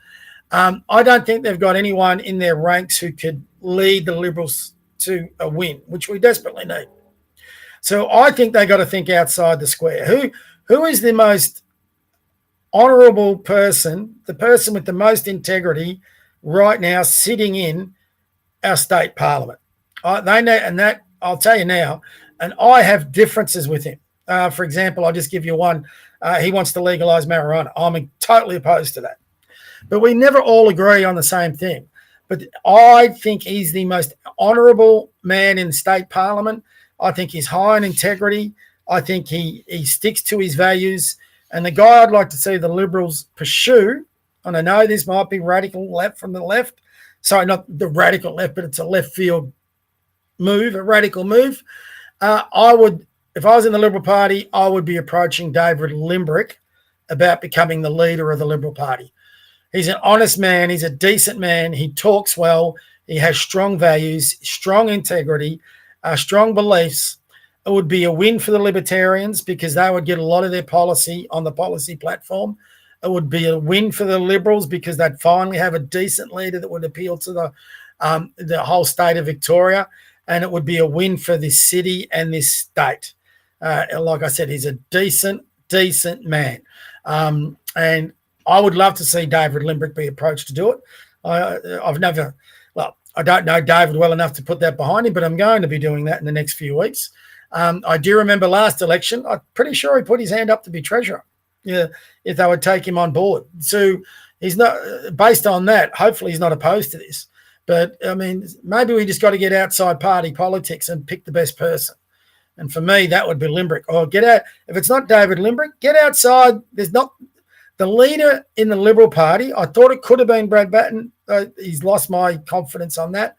I don't think they've got anyone in their ranks who could lead the Liberals to a win, which we desperately need. So I think they got to think outside the square. Who is the most honourable person, the person with the most integrity right now sitting in our state parliament? They know, and that I'll tell you now, and I have differences with him. For example, I'll just give you one. He wants to legalise marijuana. I'm totally opposed to that. But we never all agree on the same thing. But I think he's the most honourable man in state parliament. I think he's high in integrity. I think he sticks to his values. And the guy I'd like to see the Liberals pursue, and I know this might be radical left from the left. Sorry, not the radical left, but it's a left field move, a radical move. If I was in the Liberal Party, I would be approaching David Limbrick about becoming the leader of the Liberal Party. He's an honest man. He's a decent man. He talks well. He has strong values, strong integrity, strong beliefs. It would be a win for the Libertarians because they would get a lot of their policy on the policy platform. It would be a win for the Liberals because they'd finally have a decent leader that would appeal to the whole state of Victoria. And it would be a win for this city and this state. Like I said, he's a decent man. And I would love to see David Limbrick be approached to do it. I don't know David well enough to put that behind him, but I'm going to be doing that in the next few weeks. I do remember last election, I'm pretty sure he put his hand up to be treasurer, if they would take him on board. So he's not, based on that, hopefully he's not opposed to this. But, I mean, maybe we just got to get outside party politics and pick the best person. And for me, that would be Limbrick. Or get out, if it's not David Limbrick, get outside. There's not the leader in the Liberal Party. I thought it could have been Brad Batten. He's lost my confidence on that.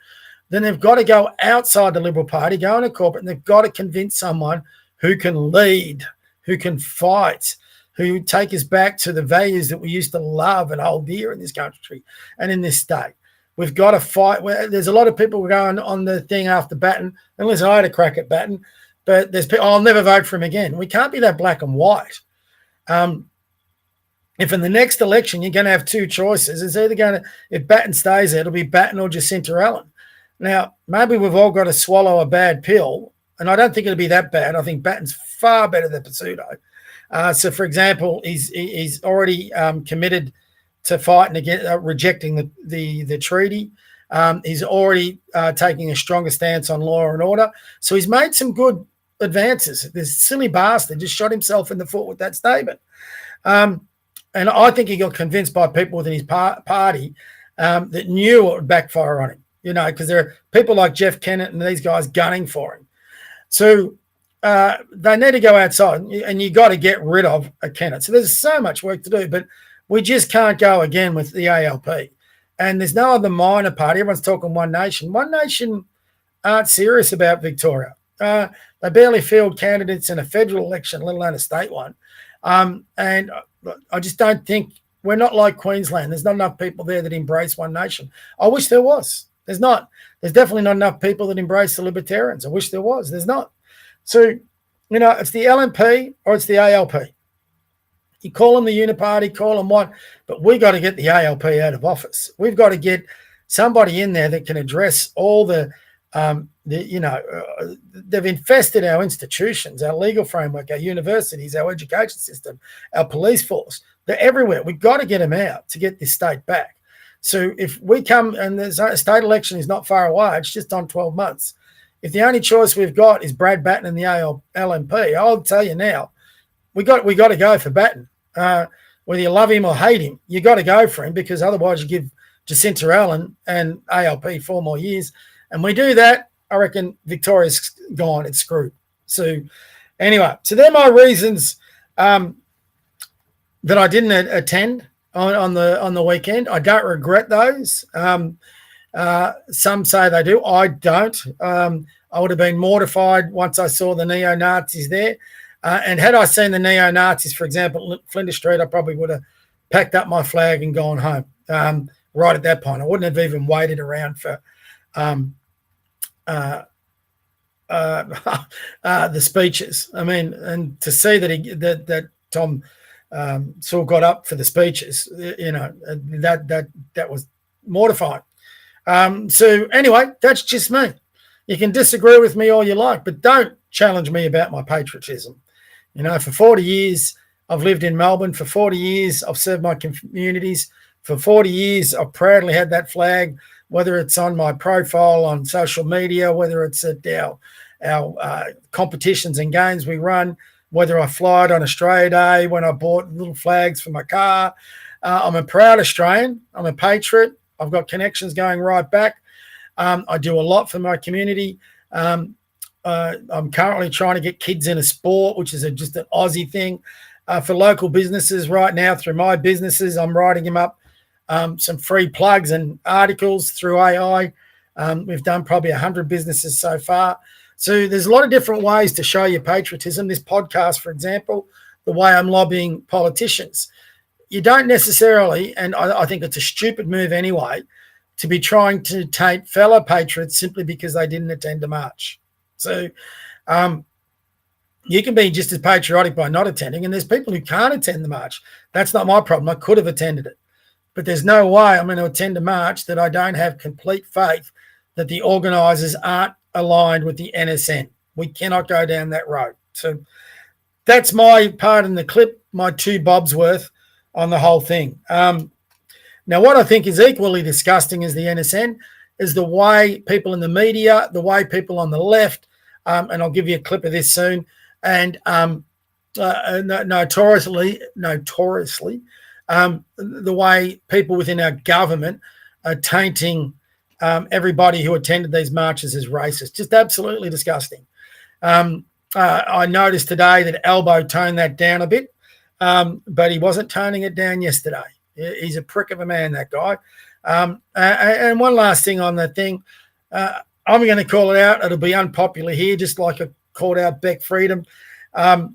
Then they've got to go outside the Liberal Party, go into corporate, and they've got to convince someone who can lead, who can fight, who take us back to the values that we used to love and hold dear in this country and in this state. We've got to fight. There's a lot of people going on the thing after Batten. And listen, I had a crack at Batten, but there's people, I'll never vote for him again. We can't be that black and white. If in the next election you're going to have two choices, it's either going to, if Batten stays there, it'll be Batten or Jacinta Allen. Now, maybe we've all got to swallow a bad pill, and I don't think it'll be that bad. I think Batten's far better than Pizzuto. So, for example, he's already committed to fighting against rejecting the treaty. He's already taking a stronger stance on law and order. So he's made some good advances. This silly bastard just shot himself in the foot with that statement. And I think he got convinced by people within his party that knew it would backfire on him, because there are people like Jeff Kennett and these guys gunning for him. So they need to go outside, and you got to get rid of a Kennett. So there's so much work to do, but we just can't go again with the ALP. And there's no other minor party. Everyone's talking One Nation. One Nation aren't serious about Victoria. They barely field candidates in a federal election, let alone a state one. And I just don't think, we're not like Queensland. There's not enough people there that embrace One Nation. I wish there was. There's not. There's definitely not enough people that embrace the Libertarians. I wish there was. There's not. So, it's the LNP or it's the ALP. You call them the Uniparty, call them what, but we got to get the ALP out of office. We've got to get somebody in there that can address all they've infested our institutions, our legal framework, our universities, our education system, our police force. They're everywhere. We've got to get them out to get this state back. So if we come, and the state election is not far away, it's just on 12 months. If the only choice we've got is Brad Batten and the LNP, I'll tell you now, we got to go for Batten. Whether you love him or hate him, you got to go for him, because otherwise you give Jacinta Allen and ALP 4 more years. And we do that, I reckon Victoria's gone. It's screwed. So anyway, so they're my reasons that I didn't attend on the weekend. I don't regret those. Some say they do. I don't. I would have been mortified once I saw the neo-Nazis there. And had I seen the neo-Nazis, for example, at Flinders Street, I probably would have packed up my flag and gone home right at that point. I wouldn't have even waited around for the speeches. I mean, and to see that Tom Sewell got up for the speeches, that was mortifying. So anyway, that's just me. You can disagree with me all you like, but don't challenge me about my patriotism. For 40 years, I've lived in Melbourne. For 40 years, I've served my communities. For 40 years, I've proudly had that flag, whether it's on my profile on social media, whether it's at our competitions and games we run, whether I fly it on Australia Day, when I bought little flags for my car. I'm a proud Australian. I'm a patriot. I've got connections going right back. I do a lot for my community. I'm currently trying to get kids into sport, which is just an Aussie thing. For local businesses right now, through my businesses, I'm writing them up some free plugs and articles through AI. We've done probably 100 businesses so far. So there's a lot of different ways to show your patriotism. This podcast, for example, the way I'm lobbying politicians. You don't necessarily, and I think it's a stupid move anyway, to be trying to taint fellow patriots simply because they didn't attend a march. So you can be just as patriotic by not attending, and there's people who can't attend the march. That's not my problem. I could have attended it. But there's no way I'm going to attend a march that I don't have complete faith that the organisers aren't aligned with the NSN. We cannot go down that road. So that's my part in the clip, my 2 bobs worth on the whole thing. Now, what I think is equally disgusting as the NSN is the way people in the media, the way people on the left, and I'll give you a clip of this soon, and notoriously, the way people within our government are tainting everybody who attended these marches as racist. Just absolutely disgusting. I noticed today that Albo toned that down a bit, but he wasn't toning it down yesterday. He's a prick of a man, that guy. And one last thing on that thing, I'm going to call it out. It'll be unpopular here, just like I called out Beck Freedom. I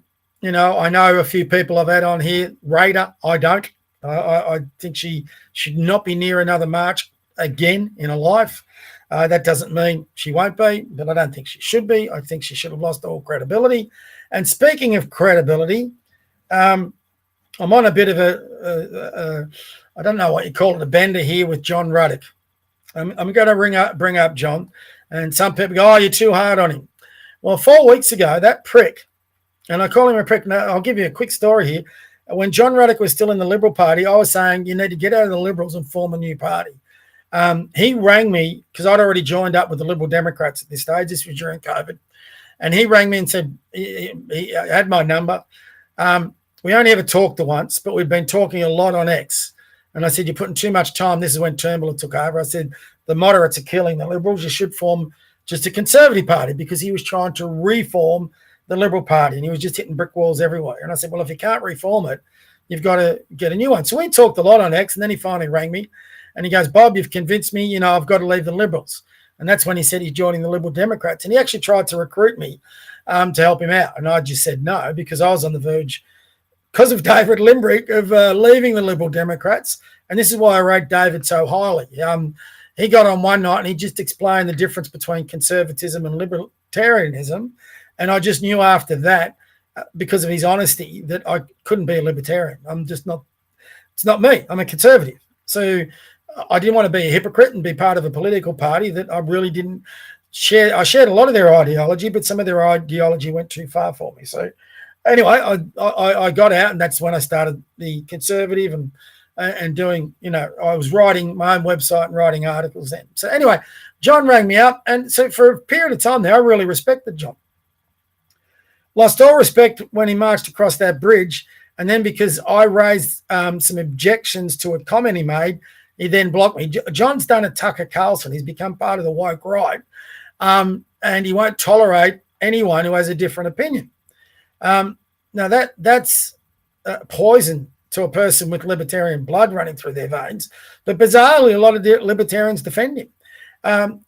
know a few people I've had on here. Raider, I don't. I think she should not be near another march. again in her life. That doesn't mean she won't be, but I don't think she should be. I think she should have lost all credibility. And speaking of credibility, I'm on a bit of I don't know what you call it, a bender here with John Ruddock. I'm going to bring up John, and some people go, oh, you're too hard on him. Well, 4 weeks ago, that prick, and I call him a prick. Now, I'll give you a quick story here. When John Ruddock was still in the Liberal Party, I was saying you need to get out of the Liberals and form a new party. He rang me because I'd already joined up with the Liberal Democrats at this stage. This was during COVID. And he rang me and said he had my number. We only ever talked once, but we've been talking a lot on X. And I said, you're putting too much time. This is when Turnbull took over. I said, the moderates are killing the Liberals. You should form just a Conservative party, because he was trying to reform the Liberal Party and he was just hitting brick walls everywhere. And I said, well, if you can't reform it, you've got to get a new one. So we talked a lot on X, and then he finally rang me and he goes, Bob, you've convinced me, I've got to leave the Liberals. And that's when he said he's joining the Liberal Democrats. And he actually tried to recruit me to help him out. And I just said no, because I was on the verge, because of David Limbrick, of leaving the Liberal Democrats. And this is why I rate David so highly. He got on one night and he just explained the difference between conservatism and libertarianism. And I just knew after that, because of his honesty, that I couldn't be a libertarian. I'm just not, it's not me. I'm a conservative. So I didn't want to be a hypocrite and be part of a political party that I really didn't share. I shared a lot of their ideology, but some of their ideology went too far for me. So anyway, I got out, and that's when I started the Conservative and doing, I was writing my own website and writing articles then. So anyway, John rang me up. And so for a period of time there, I really respected John. Lost all respect when he marched across that bridge. And then because I raised some objections to a comment he made, he then blocked me. John's done a Tucker Carlson. He's become part of the woke right. And he won't tolerate anyone who has a different opinion. Now, that's poison to a person with libertarian blood running through their veins. But bizarrely, a lot of libertarians defend him.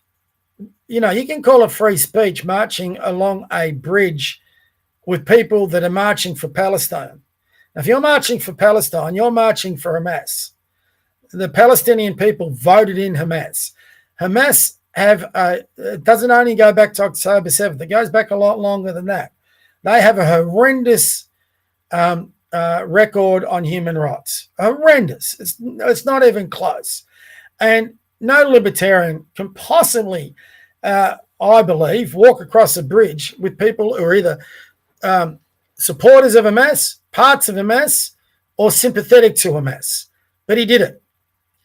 You can call it free speech marching along a bridge with people that are marching for Palestine. Now, if you're marching for Palestine, you're marching for Hamas. The Palestinian people voted in Hamas. Hamas it doesn't only go back to October 7th. It goes back a lot longer than that. They have a horrendous record on human rights. Horrendous. It's not even close. And no libertarian can possibly, I believe, walk across a bridge with people who are either supporters of Hamas, parts of Hamas, or sympathetic to Hamas. But he did it.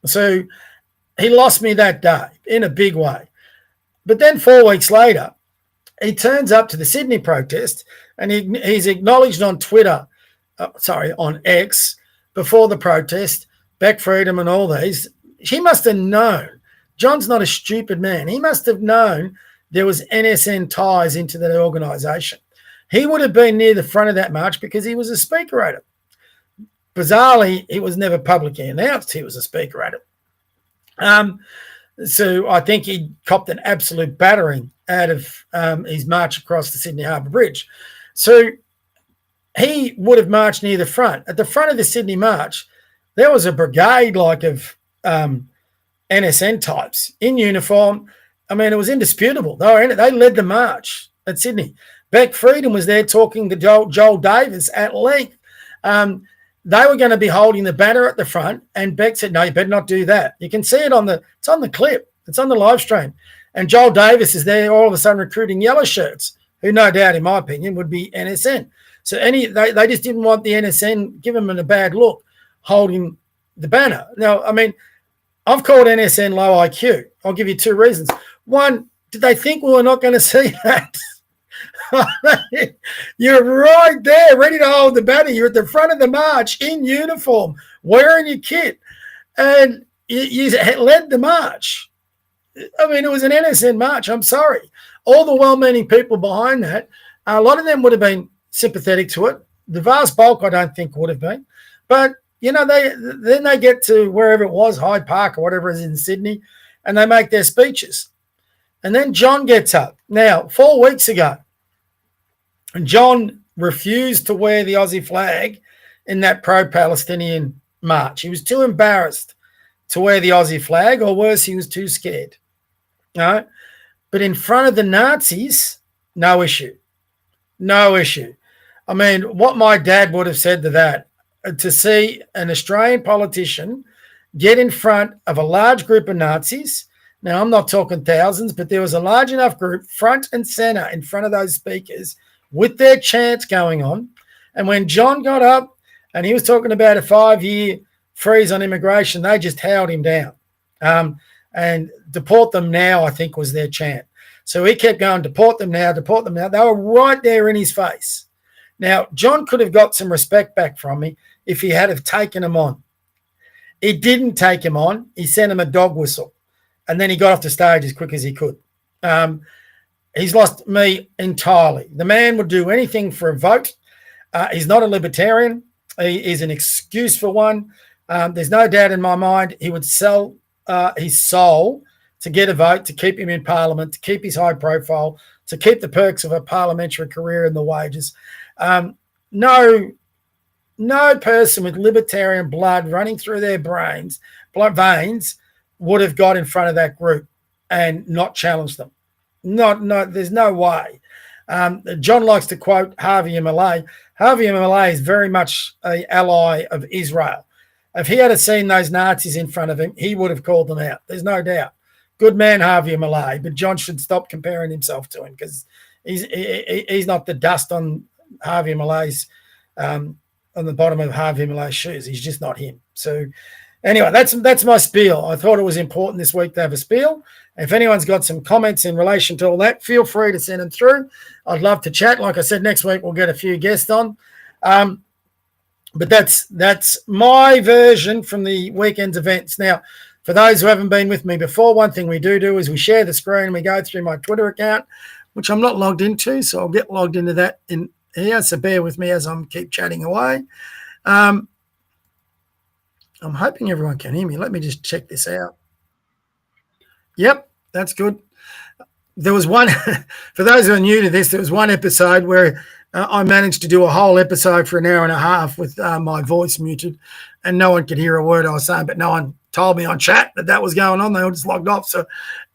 So he lost me that day in a big way. But then 4 weeks later, he turns up to the Sydney protest, and he's acknowledged on on X, before the protest, Beck Freedom and all these. He must have known. John's not a stupid man. He must have known there was NSN ties into that organisation. He would have been near the front of that march because he was a speaker at it. Bizarrely, it was never publicly announced he was a speaker at it. So I think he copped an absolute battering out of his march across the Sydney Harbour Bridge. So he would have marched near the front. At the front of the Sydney march, there was a brigade of NSN types in uniform. I mean, it was indisputable. They led the march at Sydney. Beck Freedom was there talking to Joel Davis at length. They were going to be holding the banner at the front, and Beck said, no, you better not do that. You can see it it's on the clip. It's on the live stream. And Joel Davis is there all of a sudden recruiting yellow shirts, who no doubt, in my opinion, would be NSN. So they just didn't want the NSN, give them a bad look, holding the banner. Now, I mean, I've called NSN low IQ. I'll give you two reasons. One, did they think we were not going to see that? You're right there, ready to hold the banner. You're at the front of the march in uniform, wearing your kit, and you led the march. I mean, it was an NSN march. I'm sorry. All the well-meaning people behind that, a lot of them would have been sympathetic to it. The vast bulk, I don't think, would have been. But, they get to wherever it was, Hyde Park or whatever is in Sydney, and they make their speeches. And then John gets up. Now, 4 weeks ago, John refused to wear the Aussie flag in that pro-Palestinian march. He was too embarrassed to wear the Aussie flag, or worse, he was too scared. No, but in front of the Nazis, no issue. No issue. I mean, what my dad would have said to that, to see an Australian politician get in front of a large group of Nazis. Now, I'm not talking thousands, but there was a large enough group front and center in front of those speakers with their chants going on. And when John got up and he was talking about a 5-year freeze on immigration, they just held him down. And deport them now, I think, was their chant. So he kept going, deport them now, deport them now. They were right there in his face. Now, John could have got some respect back from me if he had have taken him on. He didn't take him on. He sent him a dog whistle. And then he got off the stage as quick as he could. He's lost me entirely. The man would do anything for a vote. He's not a libertarian. He is an excuse for one. There's no doubt in my mind he would sell his soul to get a vote, to keep him in Parliament, to keep his high profile, to keep the perks of a parliamentary career and the wages. No person with libertarian blood running through their veins would have got in front of that group and not challenged them. There's no way. John likes to quote Harvey Milei. Harvey Milei is very much an ally of Israel. If he had seen those Nazis in front of him, he would have called them out. There's no doubt. Good man, Harvey Milei, but John should stop comparing himself to him because he's not the dust on Harvey Milei's on the bottom of Harvey Milei's shoes. He's just not him. So anyway, that's my spiel. I thought it was important this week to have a spiel. If anyone's got some comments in relation to all that, feel free to send them through. I'd love to chat. Like I said, next week we'll get a few guests on. But that's my version from the weekend's events. Now, for those who haven't been with me before, one thing we do is we share the screen and we go through my Twitter account, which I'm not logged into, so I'll get logged into that in here. So bear with me as I'm keep chatting away. I'm hoping everyone can hear me. Let me just check this out. Yep, that's good. There was one, for those who are new to this, there was one episode where I managed to do a whole episode for an hour and a half with my voice muted and no one could hear a word I was saying, but no one told me on chat that was going on. They all just logged off. So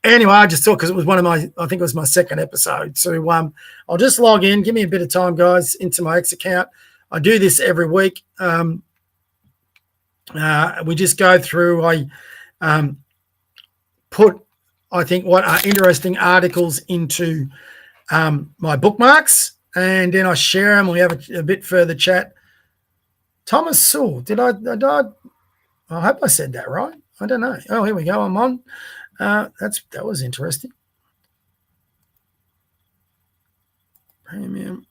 anyway, I just thought because it was I think it was my second episode. So I'll just log in. Give me a bit of time, guys, into my X account. I do this every week. We just go through. I put, I think, what are interesting articles into my bookmarks, and then I share them. We have a bit further chat. Thomas Sewell, I hope I said that right. I don't know. Oh, here we go. I'm on. That was interesting. Premium.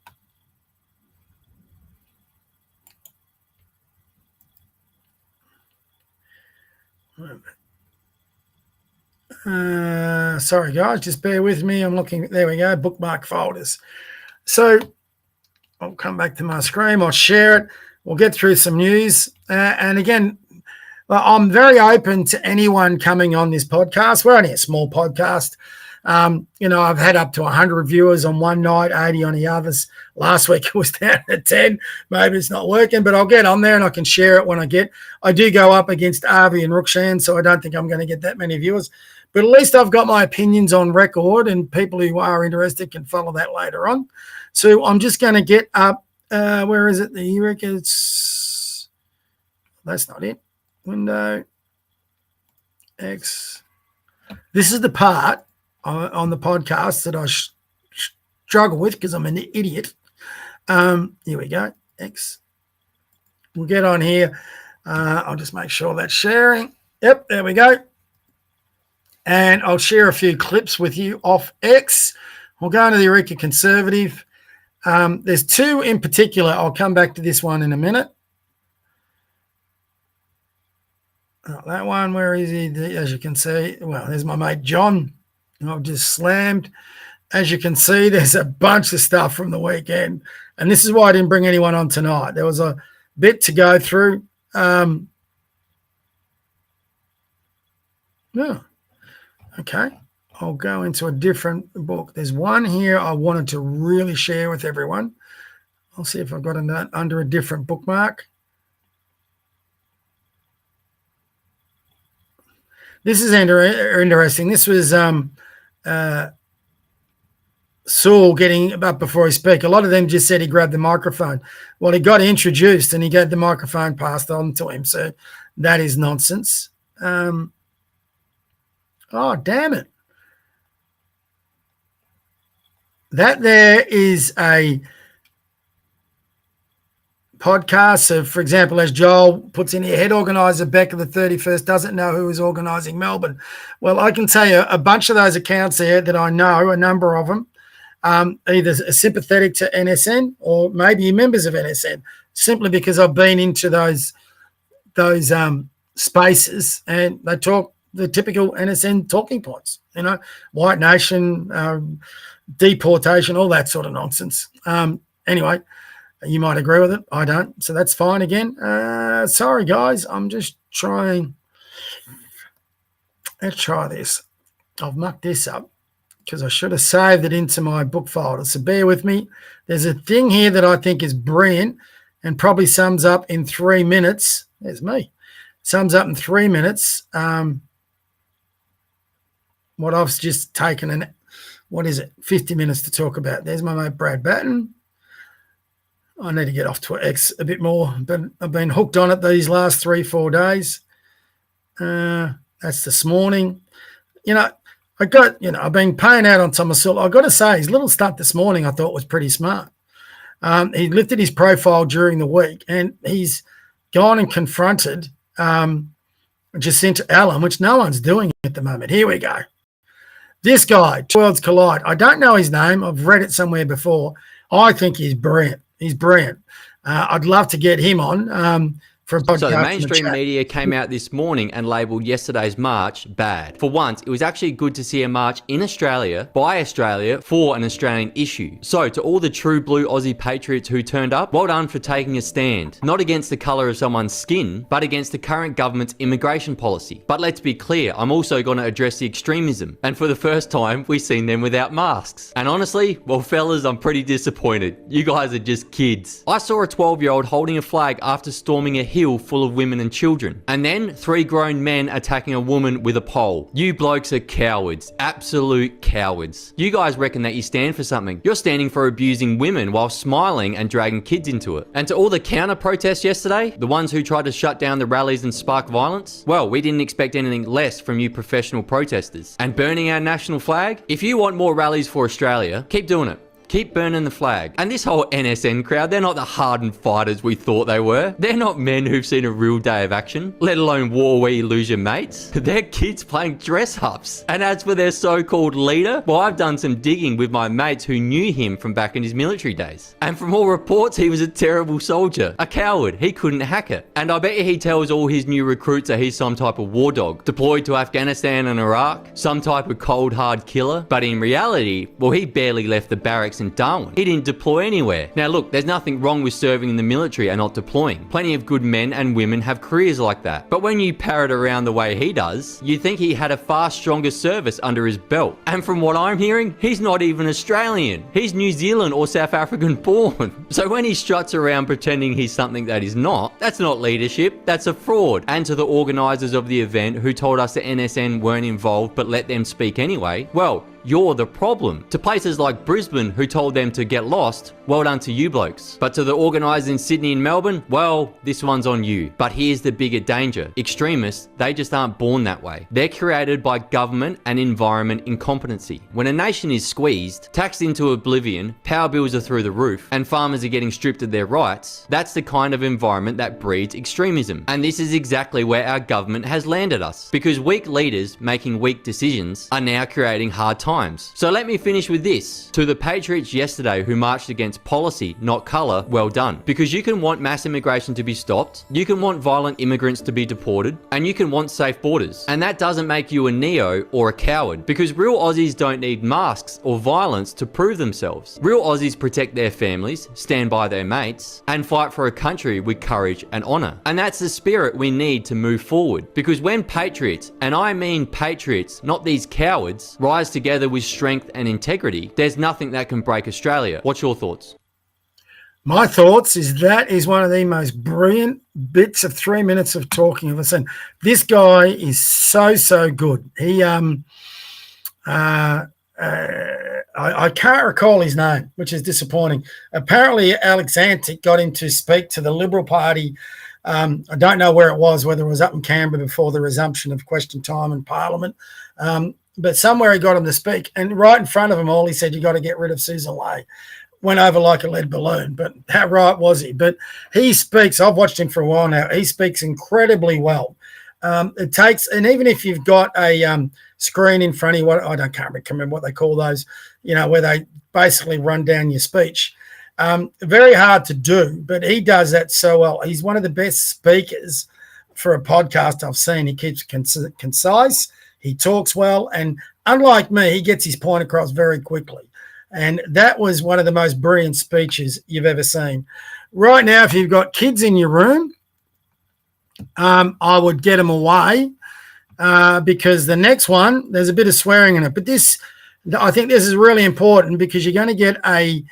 Sorry, guys. Just bear with me. I'm looking. There we go. Bookmark folders. So I'll come back to my screen. I'll share it. We'll get through some news. And again, I'm very open to anyone coming on this podcast. We're only a small podcast. I've had up to 100 viewers on one night, 80 on the others. Last week it was down at 10. Maybe it's not working, but I'll get on there and I can share it when I do go up against Avi and Rukshan, so I don't think I'm going to get that many viewers. But at least I've got my opinions on record, and people who are interested can follow that later on. So I'm just going to get up. Where is it? The Eureka. That's not it. Window X. This is the part on the podcast that I struggle with because I'm an idiot. Here we go. X. We'll get on here. I'll just make sure that's sharing. Yep, there we go. And I'll share a few clips with you off X. We'll go into the Eureka Conservative. There's two in particular. I'll come back to this one in a minute. That one, where is he? As you can see, well, there's my mate John. I've just slammed. As you can see, there's a bunch of stuff from the weekend. And this is why I didn't bring anyone on tonight. There was a bit to go through. Okay. I'll go into a different book. There's one here I wanted to really share with everyone. I'll see if I've got it under a different bookmark. This is interesting. This was Saul getting up before he spoke. A lot of them just said he grabbed the microphone. Well, he got introduced and he got the microphone passed on to him. So that is nonsense. Oh, damn it. That there is a podcast. So, for example, as Joel puts in here, head organizer Becca the 31st doesn't know who is organising Melbourne. Well, I can tell you a bunch of those accounts there that I know, a number of them, either sympathetic to NSN or maybe members of NSN, simply because I've been into those spaces and they talk the typical NSN talking points, white nation, deportation, all that sort of nonsense. Anyway, you might agree with it. I don't. So that's fine again. Sorry, guys. I'm just trying. Let's try this. I've mucked this up because I should have saved it into my book folder. So bear with me. There's a thing here that I think is brilliant and probably sums up in 3 minutes. There's me. Sums up in 3 minutes what I've just taken 50 minutes to talk about. There's my mate Brad Batten. I need to get off to X a bit more, but I've been hooked on it these last 3-4 days. That's this morning. I've been paying out on Thomas Sewell. I've got to say, his little stunt this morning I thought was pretty smart. He lifted his profile during the week and he's gone and confronted Jacinta Allen, which no one's doing at the moment. Here we go. This guy, Two Worlds Collide. I don't know his name. I've read it somewhere before. I think he's brilliant. He's brilliant. I'd love to get him on for a podcast. So the mainstream media came out this morning and labelled yesterday's march bad. For once, it was actually good to see a march in Australia, by Australia, for an Australian issue. So to all the true blue Aussie patriots who turned up, well done for taking a stand. Not against the colour of someone's skin, but against the current government's immigration policy. But let's be clear, I'm also going to address the extremism. And for the first time, we've seen them without masks. And honestly, well fellas, I'm pretty disappointed. You guys are just kids. I saw a 12-year-old holding a flag after storming a hill full of women and children. And then 3 grown men attacking a woman with a pole. You blokes are cowards. Absolute cowards. You guys reckon that you stand for something. You're standing for abusing women while smiling and dragging kids into it. And to all the counter protests yesterday, the ones who tried to shut down the rallies and spark violence, well, we didn't expect anything less from you professional protesters. And burning our national flag? If you want more rallies for Australia, keep doing it. Keep burning the flag. And this whole NSN crowd, they're not the hardened fighters we thought they were. They're not men who've seen a real day of action, let alone war where you lose your mates. They're kids playing dress-ups. And as for their so-called leader, well, I've done some digging with my mates who knew him from back in his military days. And from all reports, he was a terrible soldier, a coward. He couldn't hack it. And I bet you he tells all his new recruits that he's some type of war dog, deployed to Afghanistan and Iraq, some type of cold hard killer. But in reality, well, he barely left the barracks in Darwin. He didn't deploy anywhere. Now look, there's nothing wrong with serving in the military and not deploying. Plenty of good men and women have careers like that. But when you parrot around the way he does, you'd think he had a far stronger service under his belt. And from what I'm hearing, he's not even Australian. He's New Zealand or South African born. So when he struts around pretending he's something that he's not, that's not leadership, that's a fraud. And to the organisers of the event who told us the NSN weren't involved but let them speak anyway, well, you're the problem. To places like Brisbane who told them to get lost, well done to you blokes. But to the organisers in Sydney and Melbourne, well, this one's on you. But here's the bigger danger. Extremists, they just aren't born that way. They're created by government and environment incompetency. When a nation is squeezed, taxed into oblivion, power bills are through the roof, and farmers are getting stripped of their rights, that's the kind of environment that breeds extremism. And this is exactly where our government has landed us. Because weak leaders making weak decisions are now creating hard times. So let me finish with this. To the patriots yesterday who marched against policy, not colour, well done. Because you can want mass immigration to be stopped, you can want violent immigrants to be deported, and you can want safe borders. And that doesn't make you a neo or a coward, because real Aussies don't need masks or violence to prove themselves. Real Aussies protect their families, stand by their mates, and fight for a country with courage and honour. And that's the spirit we need to move forward. Because when patriots, and I mean patriots, not these cowards, rise together with strength and integrity, there's nothing that can break Australia. What's your thoughts? My thoughts is that is one of the most brilliant bits of 3 minutes of talking. Listen, this guy is so good. He I can't recall his name, which is disappointing. Apparently, Alex Antic got him to speak to the Liberal Party. I don't know where it was, whether it was up in Canberra before the resumption of question time in Parliament. But somewhere he got him to speak. And right in front of him all, he said, you got to get rid of Susan Ley. Went over like a lead balloon. But how right was he? But he speaks. I've watched him for a while now. He speaks incredibly well. It takes, and even if you've got a screen in front of you, can't remember what they call those, where they basically run down your speech. Very hard to do, but he does that so well. He's one of the best speakers for a podcast I've seen. He keeps concise, he talks well, and unlike me, he gets his point across very quickly. And that was one of the most brilliant speeches you've ever seen. Right now, if you've got kids in your room, I would get them away because the next one, there's a bit of swearing in it. But I think this is really important because you're going to get a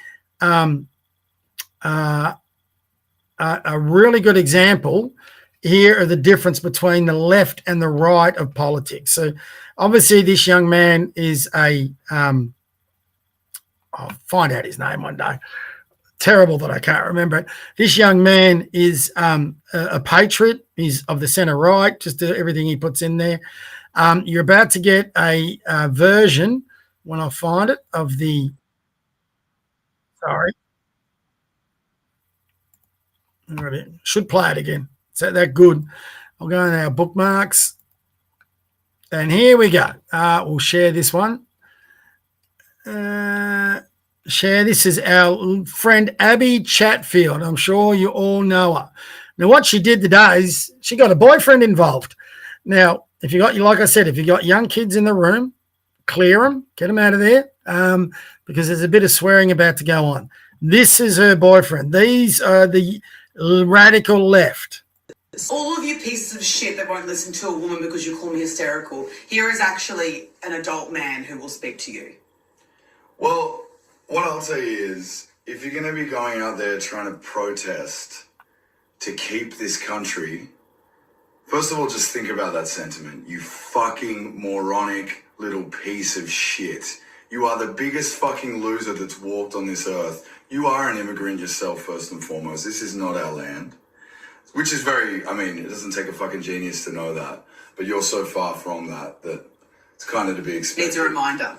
really good example here of the difference between the left and the right of politics. So obviously this young man is I'll find out his name one day. Terrible that I can't remember it. This young man is a patriot. He's of the centre right, just everything he puts in there. You're about to get a version, when I find it, of the – sorry. Should play it again. Is that good? I'll go in our bookmarks. And here we go. We'll share this one. Share. This is our friend Abby Chatfield. I'm sure you all know her. Now, what she did today is she got a boyfriend involved. Now, if you got, like I said, if you got young kids in the room, clear them, get them out of there, because there's a bit of swearing about to go on. This is her boyfriend. These are the radical left. All of you pieces of shit that won't listen to a woman because you call me hysterical, here is actually an adult man who will speak to you. Well, what I'll tell you is, if you're going to be going out there trying to protest to keep this country, first of all, just think about that sentiment. You fucking moronic little piece of shit. You are the biggest fucking loser that's walked on this earth. You are an immigrant yourself, first and foremost. This is not our land. Which is it doesn't take a fucking genius to know that. But you're so far from that it's kind of to be expected. Needs a reminder.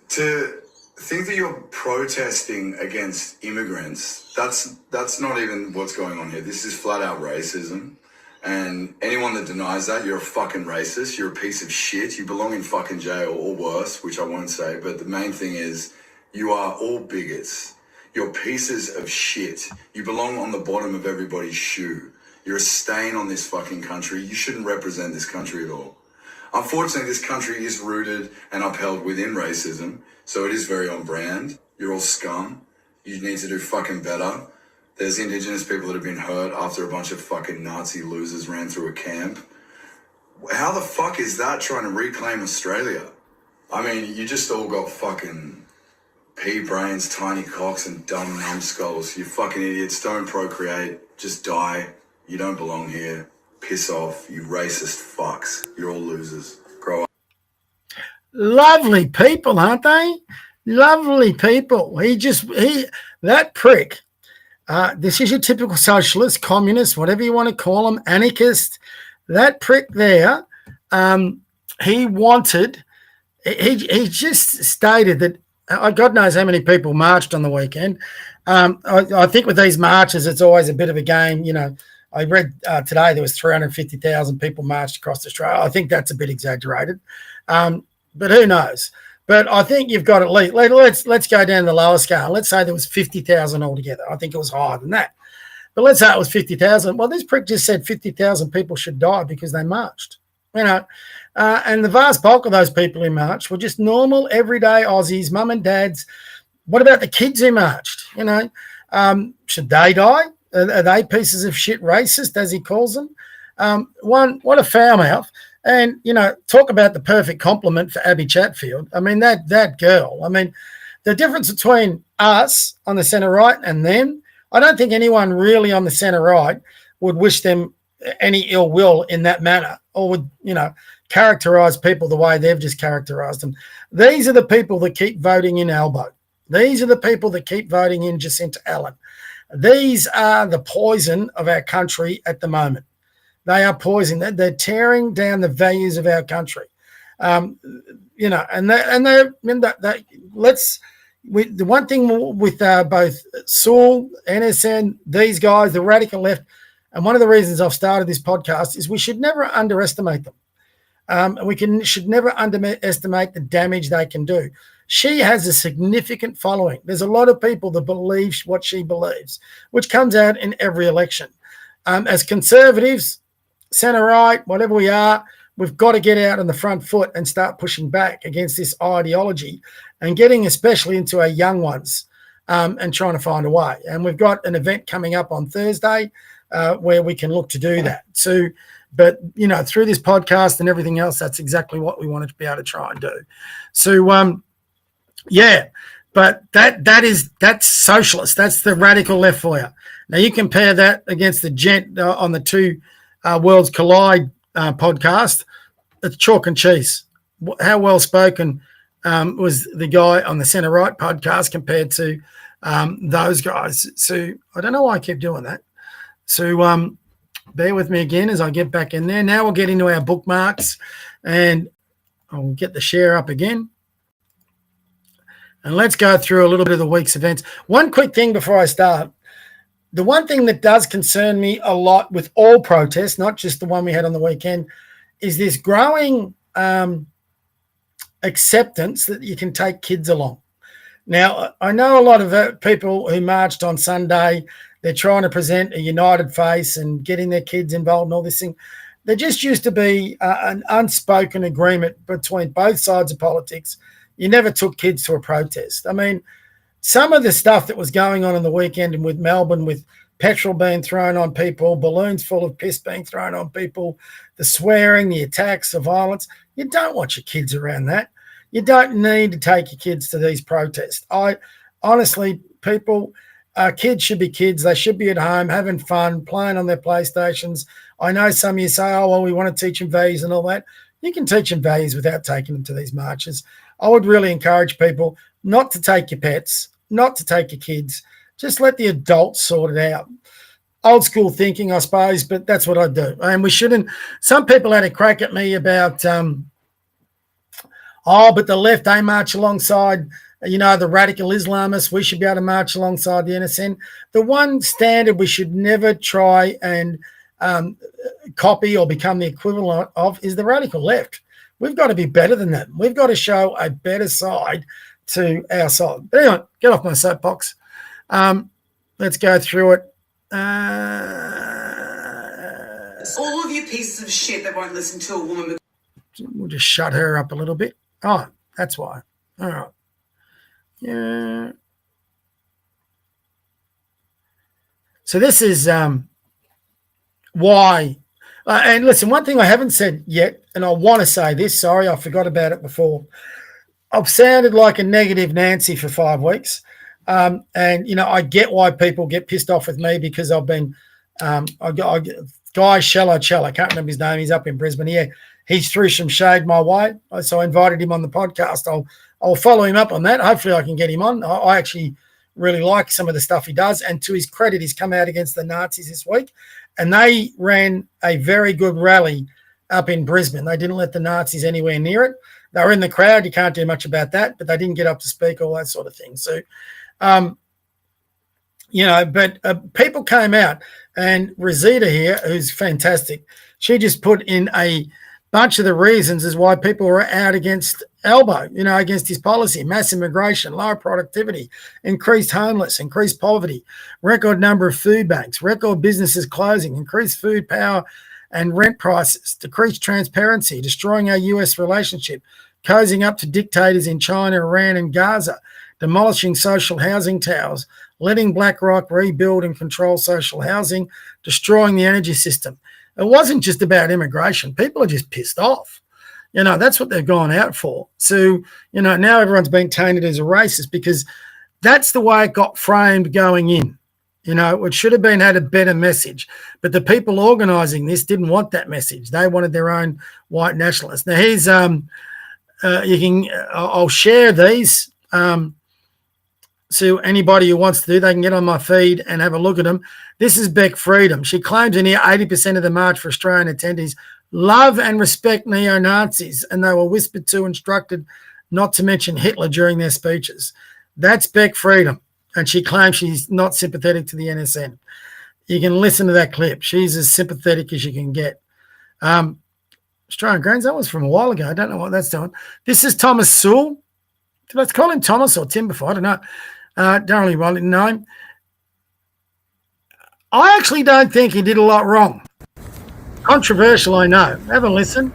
To think that you're protesting against immigrants, that's not even what's going on here. This is flat out racism. And anyone that denies that, you're a fucking racist. You're a piece of shit. You belong in fucking jail or worse, which I won't say. But the main thing is, you are all bigots. You're pieces of shit. You belong on the bottom of everybody's shoe. You're a stain on this fucking country. You shouldn't represent this country at all. Unfortunately, this country is rooted and upheld within racism, so it is very on brand. You're all scum. You need to do fucking better. There's Indigenous people that have been hurt after a bunch of fucking Nazi losers ran through a camp. How the fuck is that trying to reclaim Australia? I mean, you just all got fucking pea brains, tiny cocks, and dumb numbskulls. You fucking idiots. Don't procreate. Just die. You don't belong here. Piss off. You racist fucks. You're all losers. Grow up. Lovely people, aren't they? Lovely people. That prick. This is your typical socialist, communist, whatever you want to call them, anarchist. That prick there, he just stated that, God knows how many people marched on the weekend. I think with these marches, it's always a bit of a game. I read today there was 350,000 people marched across Australia. I think that's a bit exaggerated, but who knows? But I think you've got at least, let's go down the lower scale. Let's say there was 50,000 altogether. I think it was higher than that. But let's say it was 50,000. Well, this prick just said 50,000 people should die because they marched. And the vast bulk of those people who marched were just normal, everyday Aussies, mum and dads. What about the kids who marched? Should they die? Are they pieces of shit racist, as he calls them? What a foul mouth. And, talk about the perfect compliment for Abby Chatfield. I mean, that girl, the difference between us on the centre right and them, I don't think anyone really on the centre right would wish them any ill will in that manner, or would, characterise people the way they've just characterised them. These are the people that keep voting in Albo. These are the people that keep voting in Jacinta Allen. These are the poison of our country at the moment. They are poison. They're tearing down the values of our country. The one thing with both Saul, NSN, these guys, the radical left, and one of the reasons I've started this podcast is we should never underestimate them. Should never underestimate the damage they can do. She has a significant following. There's a lot of people that believe what she believes, which comes out in every election. As conservatives, centre-right, whatever we are, we've got to get out on the front foot and start pushing back against this ideology and getting especially into our young ones and trying to find a way. And we've got an event coming up on Thursday where we can look to do that. But through this podcast and everything else, that's exactly what we wanted to be able to try and do. So, but that's socialist. That's the radical left for you. Now you compare that against the gent on the Two Worlds Collide podcast. It's chalk and cheese. How well spoken was the guy on the centre right podcast compared to those guys? So I don't know why I keep doing that. So bear with me again as I get back in there. Now we'll get into our bookmarks, and I'll get the share up again. And let's go through a little bit of the week's events. One quick thing before I start. The one thing that does concern me a lot with all protests, not just the one we had on the weekend, is this growing acceptance that you can take kids along. Now, I know a lot of people who marched on Sunday, they're trying to present a united face and getting their kids involved and all this thing. There just used to be an unspoken agreement between both sides of politics. You never took kids to a protest. I mean, some of the stuff that was going on the weekend and with Melbourne, with petrol being thrown on people, balloons full of piss being thrown on people, the swearing, the attacks, the violence, you don't want your kids around that. You don't need to take your kids to these protests. Honestly, kids should be kids. They should be at home having fun, playing on their PlayStations. I know some of you say, oh, well, we want to teach them values and all that. You can teach them values without taking them to these marches. I would really encourage people not to take your pets, not to take your kids. Just let the adults sort it out. Old school thinking, I suppose, but that's what I do. And we shouldn't. Some people had a crack at me about, but the left, they march alongside, the radical Islamists. We should be able to march alongside the NSN. The one standard we should never try and copy or become the equivalent of is the radical left. We've got to be better than that. We've got to show a better side to our side. But anyway, get off my soapbox. Let's go through it. All of you pieces of shit that won't listen to a woman. We'll just shut her up a little bit. Oh, that's why. All right. Yeah. So this is why. And listen, one thing I haven't said yet, and I want to say this, sorry, I forgot about it before. I've sounded like a negative Nancy for 5 weeks. And, I get why people get pissed off with me because I've been, Guy Shell, I can't remember his name. He's up in Brisbane. Yeah, he threw some shade my way. So I invited him on the podcast. I'll follow him up on that. Hopefully I can get him on. I actually really like some of the stuff he does. And to his credit, he's come out against the Nazis this week. And they ran a very good rally up in Brisbane. They didn't let the Nazis anywhere near it. They were in the crowd. You can't do much about that, but they didn't get up to speak, all that sort of thing. So, people came out, and Rosita here, who's fantastic, she just put in a bunch of the reasons as why people were out against Albo, against his policy: mass immigration, lower productivity, increased homeless, increased poverty, record number of food banks, record businesses closing, increased food power and rent prices, decreased transparency, destroying our US relationship, cozying up to dictators in China, Iran and Gaza, demolishing social housing towers, letting BlackRock rebuild and control social housing, destroying the energy system. It wasn't just about immigration. People are just pissed off. You know, that's what they've gone out for. So, you know, now everyone's being tainted as a racist because that's the way it got framed going in. You know, it should have had a better message. But the people organising this didn't want that message. They wanted their own white nationalists. Now, here's, I'll share these. So anybody who wants to do, they can get on my feed and have a look at them. This is Beck Freedom. She claims in here 80% of the March for Australian attendees love and respect neo-Nazis, and they were whispered to, instructed not to mention Hitler during their speeches. That's Beck Freedom, and she claims she's not sympathetic to the NSN. You can listen to that clip. She's as sympathetic as you can get. Australian Grains, that was from a while ago. I don't know what that's doing. This is Thomas Sewell. Did I call him Thomas or Tim before? I don't know. Don't really want to know him. I actually don't think he did a lot wrong. Controversial, I know. Have a listen.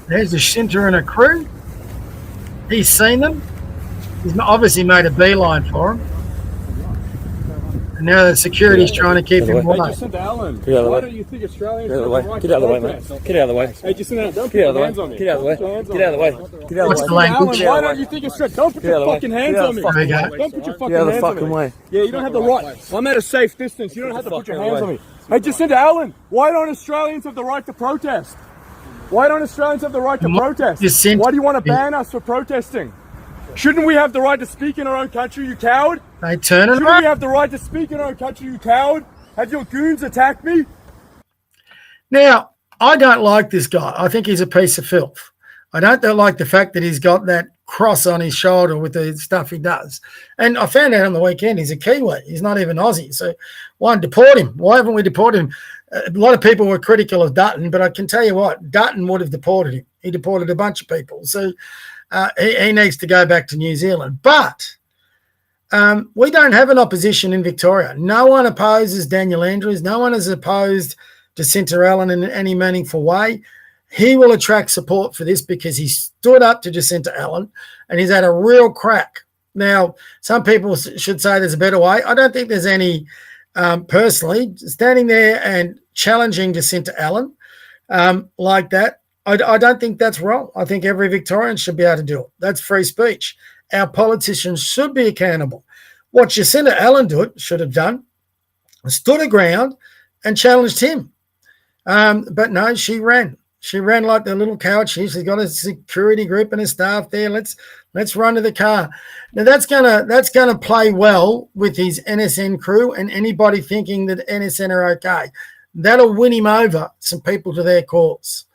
There's a Shinter and a crew. He's seen them. He's obviously made a beeline for him. And now the security's trying to keep him away. Hey, Jacinta Allen, why don't you think Australians have the right to protest? Get out of the way. Hey, Jacinta, don't put your hands on me. Get out of the way. Get out of the way. Get out of What's the the way. language? Why don't you think Australia? Don't put your fucking hands on me. There you go. Don't put your fucking Get out of the hands on fucking me. way. Yeah, you don't have the right. I'm at a safe distance. You don't have to put your hands on me. Hey, Jacinta Allen, why don't Australians have the right to protest? Why don't Australians have the right to protest? Why do you want to ban us for protesting? Shouldn't we have the right to speak in our own country, you coward? They turn it Shouldn't we have the right to speak in our own country, you coward? Have your goons attacked me? Now, I don't like this guy. I think he's a piece of filth. I don't like the fact that he's got that cross on his shoulder with the stuff he does. And I found out on the weekend he's a Kiwi. He's not even Aussie. So why deport him? Why haven't we deported him? A lot of people were critical of Dutton, but I can tell you what, Dutton would have deported him. He deported a bunch of people. So he needs to go back to New Zealand. But we don't have an opposition in Victoria. No one opposes Daniel Andrews. No one has opposed Jacinta Allen in any meaningful way. He will attract support for this because he stood up to Jacinta Allen and he's had a real crack. Now, some people should say there's a better way. I don't think there's any, personally, standing there and challenging Jacinta Allen like that. I don't think that's wrong. I think every Victorian should be able to do it. That's free speech. Our politicians should be accountable. What Jacinta Allen should have done, stood her ground and challenged him. But no, she ran. She ran like the little coward she is. She's got a security group and a staff there. Let's run to the car. Now that's gonna play well with his NSN crew and anybody thinking that NSN are okay. That'll win him over some people to their cause.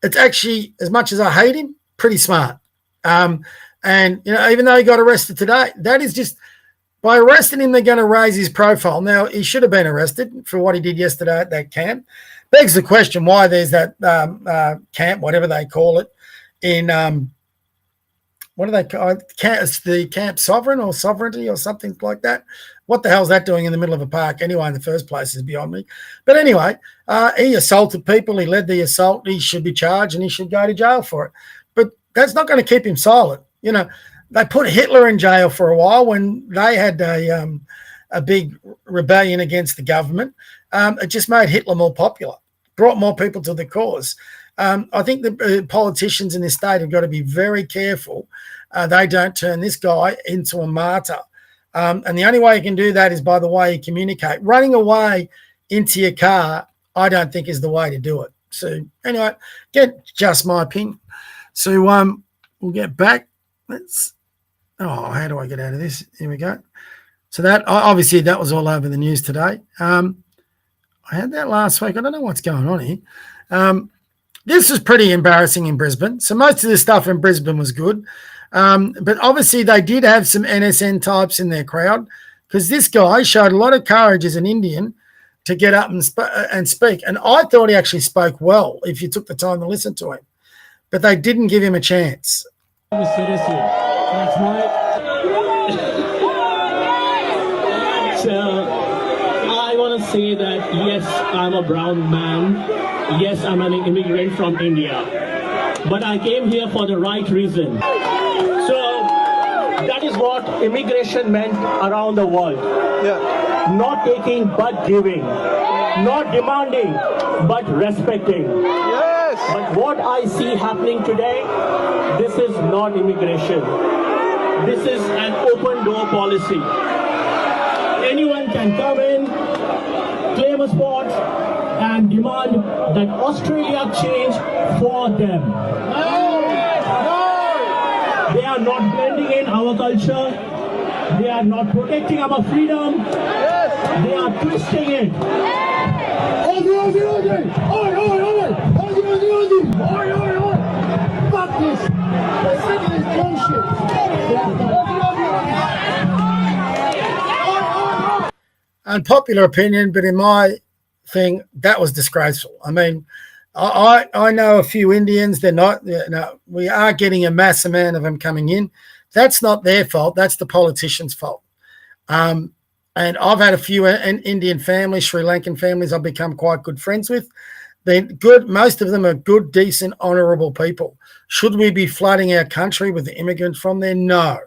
It's actually, as much as I hate him, pretty smart. And, you know, even though he got arrested today, that is just, by arresting him, they're going to raise his profile. Now, he should have been arrested for what he did yesterday at that camp. Begs the question why there's that camp, whatever they call it, in, what do they call it? It's the Camp Sovereign or Sovereignty or something like that. What the hell's that doing in the middle of a park anyway in the first place is beyond me. But anyway, he assaulted people. He led the assault. He should be charged and he should go to jail for it. But that's not going to keep him silent. You know, they put Hitler in jail for a while when they had a big rebellion against the government. It just made Hitler more popular, brought more people to the cause. I think the politicians in this state have got to be very careful they don't turn this guy into a martyr. And the only way you can do that is by the way you communicate. Running away into your car, I don't think is the way to do it. So anyway, just my opinion. So we'll get back. How do I get out of this? Here we go. So that obviously that was all over the news today. I had that last week. I don't know what's going on here. This was pretty embarrassing in Brisbane. So most of the stuff in Brisbane was good. But obviously they did have some NSN types in their crowd because this guy showed a lot of courage as an Indian to get up and speak. And I thought he actually spoke well if you took the time to listen to him. But they didn't give him a chance. Seriously, that's right. So I want to say that yes, I'm a brown man. Yes, I'm an immigrant from India. but I came here for the right reason. So that is what immigration meant around the world. Yeah. Not taking but giving. Not demanding but respecting. Yes. But what I see happening today, this is not immigration. This is an open door policy. Anyone can come in, claim a spot, and demand that Australia change for them. They are not blending in our culture. They are not protecting our freedom. They are twisting it. Fuck this. I'm sick of this bullshit. Unpopular opinion, but in my thing, that was disgraceful. I mean, I know a few Indians. They're not. No, we are getting a mass amount of them coming in. That's not their fault. That's the politicians' fault. And I've had a few Indian families, Sri Lankan families I've become quite good friends with. They're good. Most of them are good, decent, honourable people. Should we be flooding our country with the immigrants from there? No.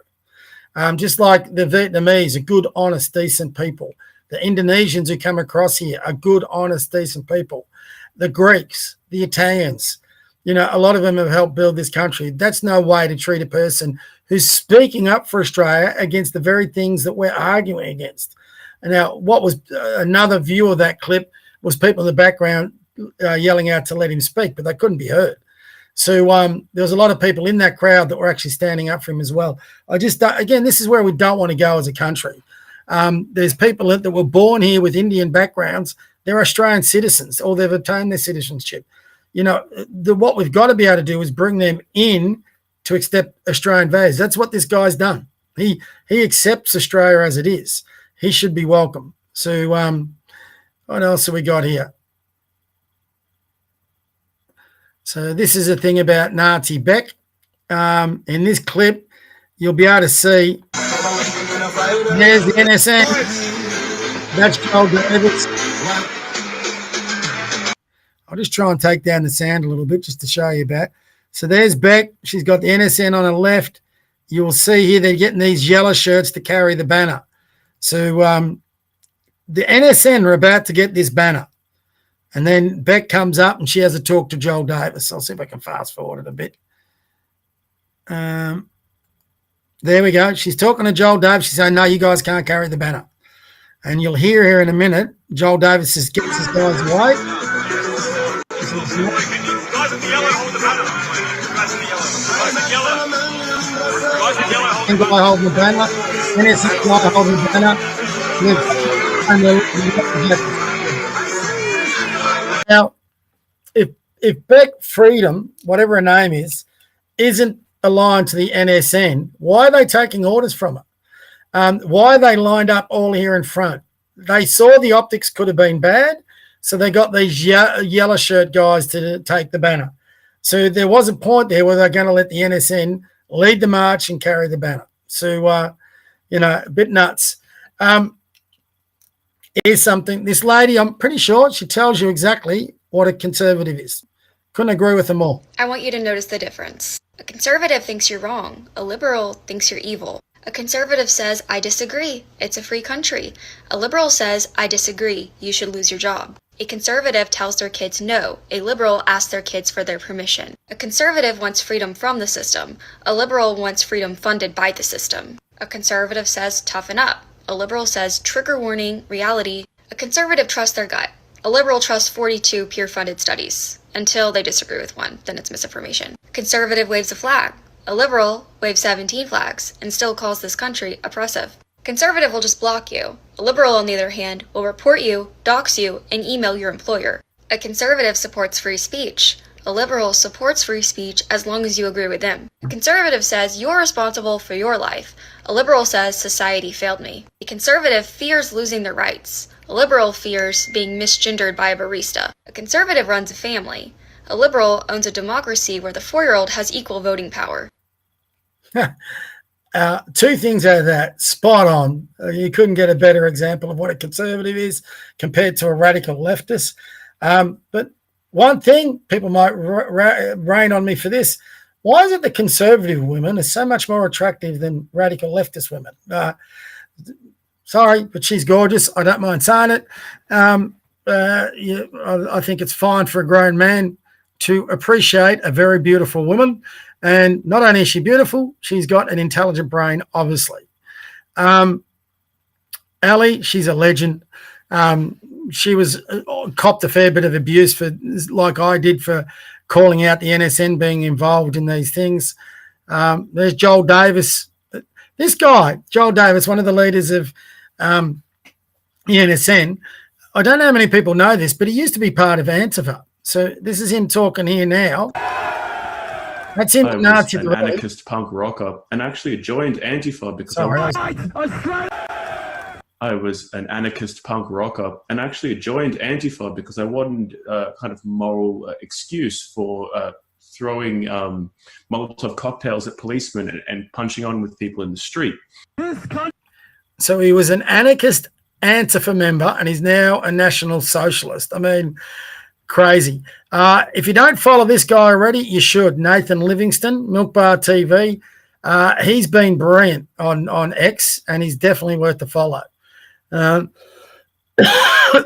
Just like the Vietnamese are good, honest, decent people. The Indonesians who come across here are good, honest, decent people. The Greeks, the Italians, a lot of them have helped build this country. That's no way to treat a person who's speaking up for Australia against the very things that we're arguing against. And now, what was another view of that clip was people in the background yelling out to let him speak, but they couldn't be heard. So there was a lot of people in that crowd that were actually standing up for him as well. Again, this is where we don't want to go as a country. There's people that were born here with Indian backgrounds. They're Australian citizens, or they've obtained their citizenship. What we've got to be able to do is bring them in to accept Australian values. That's what this guy's done. He accepts Australia as it is. He should be welcome. So what else have we got here? So this is a thing about Nazi Beck. In this clip, you'll be able to see there's the NSN. That's Joel Davis. I'll just try and take down the sound a little bit just to show you about. So there's Beck. She's got the NSN on her left. You'll see here they're getting these yellow shirts to carry the banner. So the NSN are about to get this banner. And then Beck comes up and she has a talk to Joel Davis. I'll see if I can fast forward it a bit. There we go. She's talking to Joel Davis. She's saying, no, you guys can't carry the banner. And you'll hear here in a minute, Joel Davis gets his guys away. Guy holding the banner. NSN guy holding the banner. Now, if Beck Freedom, whatever her name is, isn't aligned to the NSN, why are they taking orders from it? Why are they lined up all here in front? They saw the optics could have been bad, so they got these yellow shirt guys to take the banner. So there was a point there where they're going to let the NSN lead the march and carry the banner. So, a bit nuts. Here's something. This lady, I'm pretty sure she tells you exactly what a conservative is. Couldn't agree with them all. I want you to notice the difference. A conservative thinks you're wrong. A liberal thinks you're evil. A conservative says, I disagree. It's a free country. A liberal says, I disagree. You should lose your job. A conservative tells their kids no. A liberal asks their kids for their permission. A conservative wants freedom from the system. A liberal wants freedom funded by the system. A conservative says, toughen up. A liberal says, trigger warning, reality. A conservative trusts their gut. A liberal trusts 42 peer-funded studies. Until they disagree with one, then it's misinformation. A conservative waves a flag. A liberal waves 17 flags and still calls this country oppressive. A conservative will just block you. A liberal, on the other hand, will report you, dox you, and email your employer. A conservative supports free speech. A liberal supports free speech as long as you agree with them. A conservative says you're responsible for your life. A liberal says society failed me. A conservative fears losing their rights. A liberal fears being misgendered by a barista. A conservative runs a family. A liberal owns a democracy where the 4-year-old has equal voting power. Two things out of that. Spot on. You couldn't get a better example of what a conservative is compared to a radical leftist. But one thing, people might rain on me for this. Why is it that conservative women are so much more attractive than radical leftist women? Sorry, but she's gorgeous. I don't mind saying it. I think it's fine for a grown man to appreciate a very beautiful woman. And not only is she beautiful, she's got an intelligent brain, obviously. Ali, she's a legend. She was copped a fair bit of abuse for, like I did, for calling out the NSN being involved in these things. There's Joel Davis. This guy, Joel Davis, one of the leaders of the NSN. I don't know how many people know this, but he used to be part of Antifa. So this is him talking here now. That's him. I was an anarchist punk rocker and actually joined Antifa because I was an anarchist punk rocker and actually joined Antifa because I wanted a kind of moral excuse for throwing Molotov cocktails at policemen and punching on with people in the street. So he was an anarchist Antifa member and he's now a National Socialist. I mean, crazy. If you don't follow this guy already, you should. Nathan Livingston, Milk Bar TV. He's been brilliant on X and he's definitely worth the follow.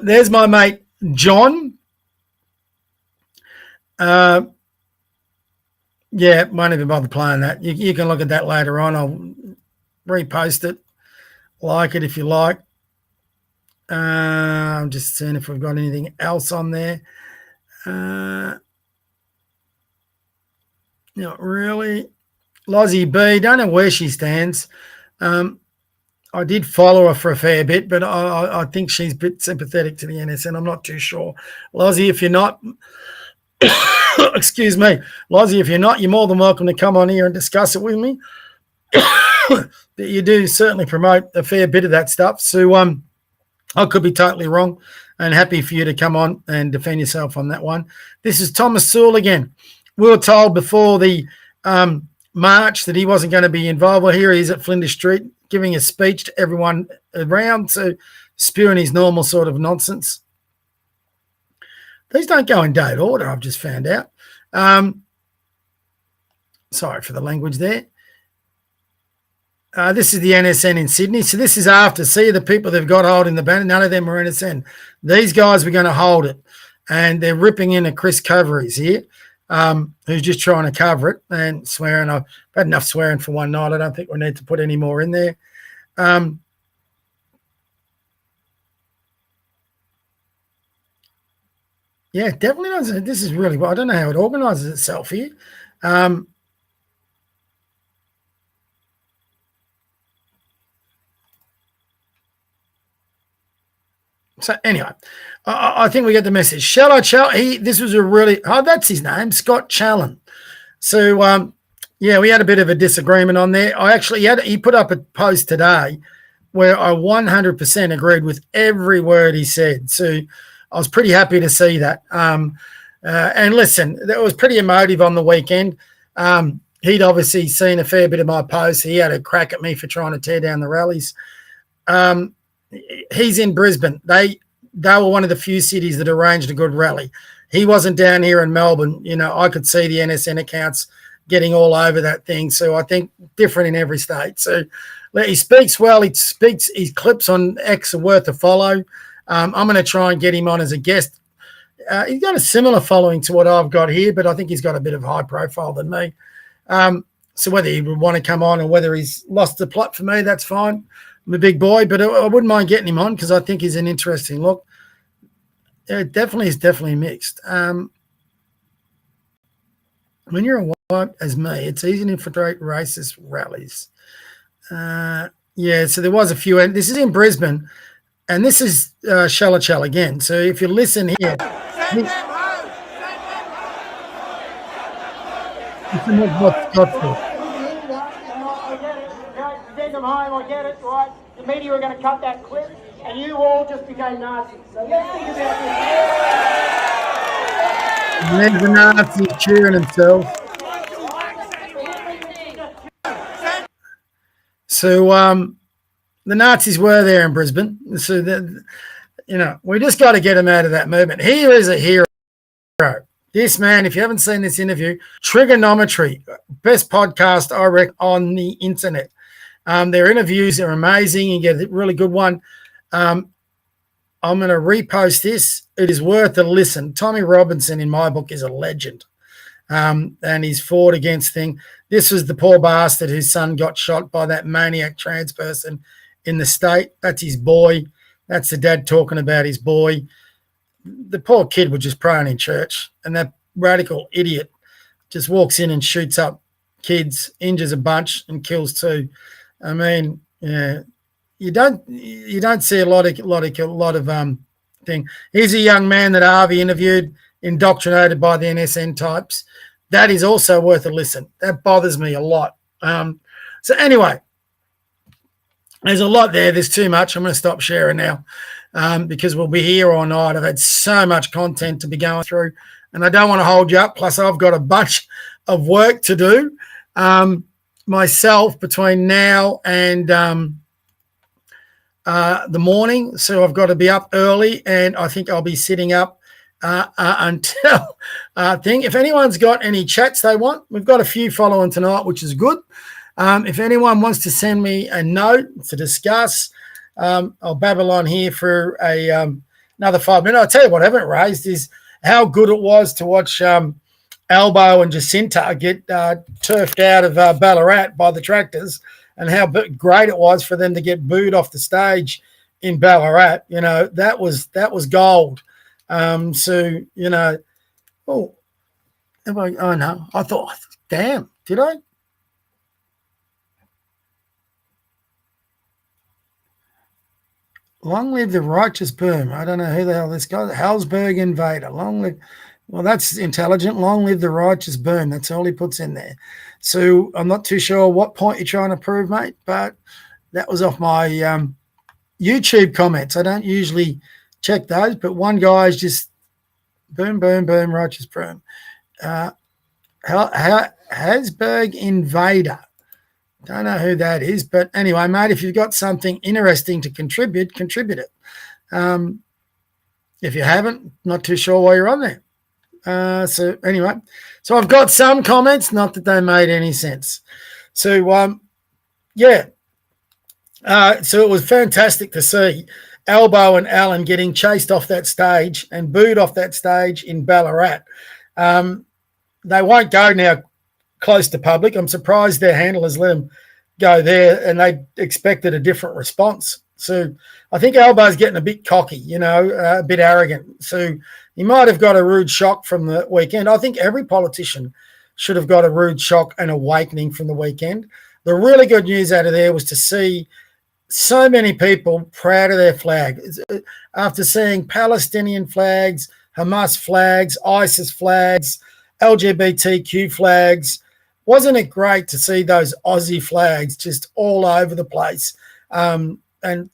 There's my mate, John. Won't even bother playing that. You can look at that later on. I'll repost it. Like it if you like. I'm just seeing if we've got anything else on there. Not really. Lozzie B, don't know where she stands. I did follow her for a fair bit, but I think she's a bit sympathetic to the NSN. I'm not too sure. Lozzie, if you're not, excuse me, Lozzie, if you're not, you're more than welcome to come on here and discuss it with me. But you do certainly promote a fair bit of that stuff. So I could be totally wrong and happy for you to come on and defend yourself on that one. This is Thomas Sewell again. We were told before the march that he wasn't going to be involved. Well, here he is at Flinders Street giving a speech to everyone around, so spewing his normal sort of nonsense. These don't go in date order, I've just found out. Sorry for the language there. This is the NSN in Sydney. So this is after. See the people they've got holding the banner. None of them are NSN. These guys were going to hold it. And they're ripping in a Chris Coveries here, who's just trying to cover it and swearing. I've had enough swearing for one night. I don't think we need to put any more in there. Yeah, definitely doesn't. This is really well. I don't know how it organises itself here. So anyway, I think we get the message. This was a really, that's his name, Scott Challen. So, we had a bit of a disagreement on there. He put up a post today where I 100% agreed with every word he said. So I was pretty happy to see that. And listen, that was pretty emotive on the weekend. He'd obviously seen a fair bit of my posts. He had a crack at me for trying to tear down the rallies. He's in Brisbane. They were one of the few cities that arranged a good rally. He wasn't down here in Melbourne. I could see the NSN accounts getting all over that thing. So I think different in every state. So he speaks well. His clips on X are worth a follow. I'm going to try and get him on as a guest. He's got a similar following to what I've got here, but I think he's got a bit of high profile than me. So whether he would want to come on or whether he's lost the plot for me, that's fine. I'm a big boy, but I wouldn't mind getting him on because I think he's an interesting look. It definitely is mixed. When you're a white as me, it's easy to infiltrate racist rallies. So there was a few. And this is in Brisbane, and this is Shalachal again. So if you listen here. Send them home, I get it, right? The media are going to cut that clip, and you all just became Nazis. So let's think about this. There's the Nazi cheering himself. So the Nazis were there in Brisbane. So we just got to get them out of that movement. Here is a hero. This man, if you haven't seen this interview, Trigonometry, best podcast I reckon on the internet. Their interviews are amazing. You get a really good one. I'm going to repost this. It is worth a listen. Tommy Robinson, in my book, is a legend. And he's fought against things. This was the poor bastard whose son got shot by that maniac trans person in the state. That's his boy. That's the dad talking about his boy. The poor kid was just praying in church, and that radical idiot just walks in and shoots up kids, injures a bunch, and kills two. I mean, yeah, you don't see a lot of thing. Here's a young man that Harvey interviewed, indoctrinated by the NSN types. That is also worth a listen. That bothers me a lot. So anyway, there's a lot there. There's too much. I'm going to stop sharing now because we'll be here all night. I've had so much content to be going through, and I don't want to hold you up. Plus, I've got a bunch of work to do myself between now and the morning. So I've got to be up early, and I think I'll be sitting up until thing. If anyone's got any chats they want, we've got a few following tonight, which is good. If anyone wants to send me a note to discuss, I'll babble on here for another 5 minutes. I'll tell you what I haven't raised is how good it was to watch Albo and Jacinta get turfed out of Ballarat by the tractors, and how great it was for them to get booed off the stage in Ballarat. You know, that was gold. So, you know, no, I thought, damn, did I? Long live the righteous boom. I don't know who the hell this guy, Halsberg Invader. Long live, well, that's intelligent. Long live the righteous boom. That's all he puts in there. So I'm not too sure what point you're trying to prove, mate, but that was off my YouTube comments. I don't usually check those, but one guy's just boom, boom, boom, righteous boom. Halsberg Invader. Don't know who that is, but anyway, mate, if you've got something interesting to contribute it. If you haven't, not too sure why you're on there. So anyway, so I've got some comments, not that they made any sense. So, yeah. So it was fantastic to see Albo and Alan getting chased off that stage and booed off that stage in Ballarat. They won't go now close to public. I'm surprised their handlers let them go there, and they expected a different response. So I think Albo's getting a bit cocky, you know, a bit arrogant. So he might have got a rude shock from the weekend. I think every politician should have got a rude shock and awakening from the weekend. The really good news out of there was to see so many people proud of their flag. After seeing Palestinian flags, Hamas flags, ISIS flags, LGBTQ flags, wasn't it great to see those Aussie flags just all over the place, and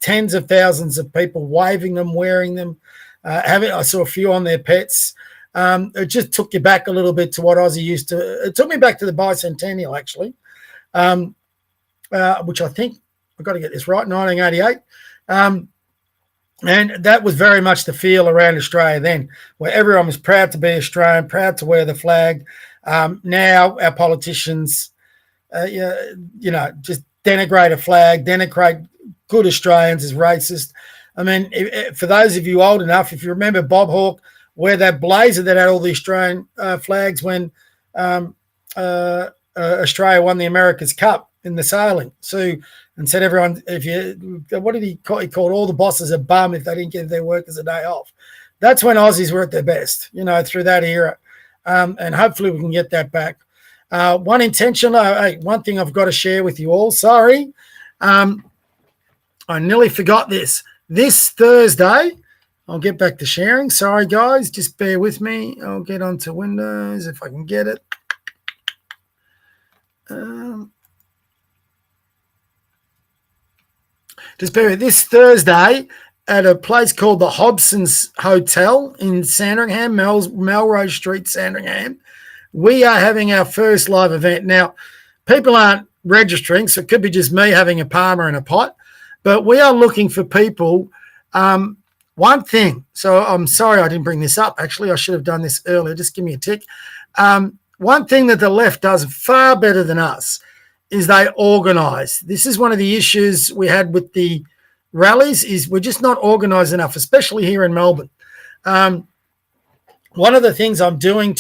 tens of thousands of people waving them, wearing them, I saw a few on their pets. It just took you back a little bit to what Aussie used to. It took me back to the bicentennial, actually, which I think I've got to get this right, 1988. And that was very much the feel around Australia then, where everyone was proud to be Australian, proud to wear the flag. Now our politicians, just denigrate a flag, denigrate good Australians as racist. I mean, for those of you old enough, if you remember Bob Hawke, wear that blazer that had all the Australian flags when Australia won the America's Cup in the sailing. So, and said everyone, what did he call? He called all the bosses a bum if they didn't give their workers a day off. That's when Aussies were at their best, through that era. And hopefully we can get that back. One thing I've got to share with you all. Sorry. I nearly forgot this. This Thursday, I'll get back to sharing. Sorry, guys. Just bear with me. I'll get onto Windows if I can get it. Just bear with this Thursday at a place called the Hobson's Hotel in Sandringham, Melrose Street, Sandringham. We are having our first live event. Now, people aren't registering, so it could be just me having a Palmer and a pot, but we are looking for people one thing, so I'm sorry I didn't bring this up. Actually, I should have done this earlier. Just give me a tick. One thing that the left does far better than us is they organise. This is one of the issues we had with the rallies, is we're just not organised enough, especially here in Melbourne. One of the things I'm doing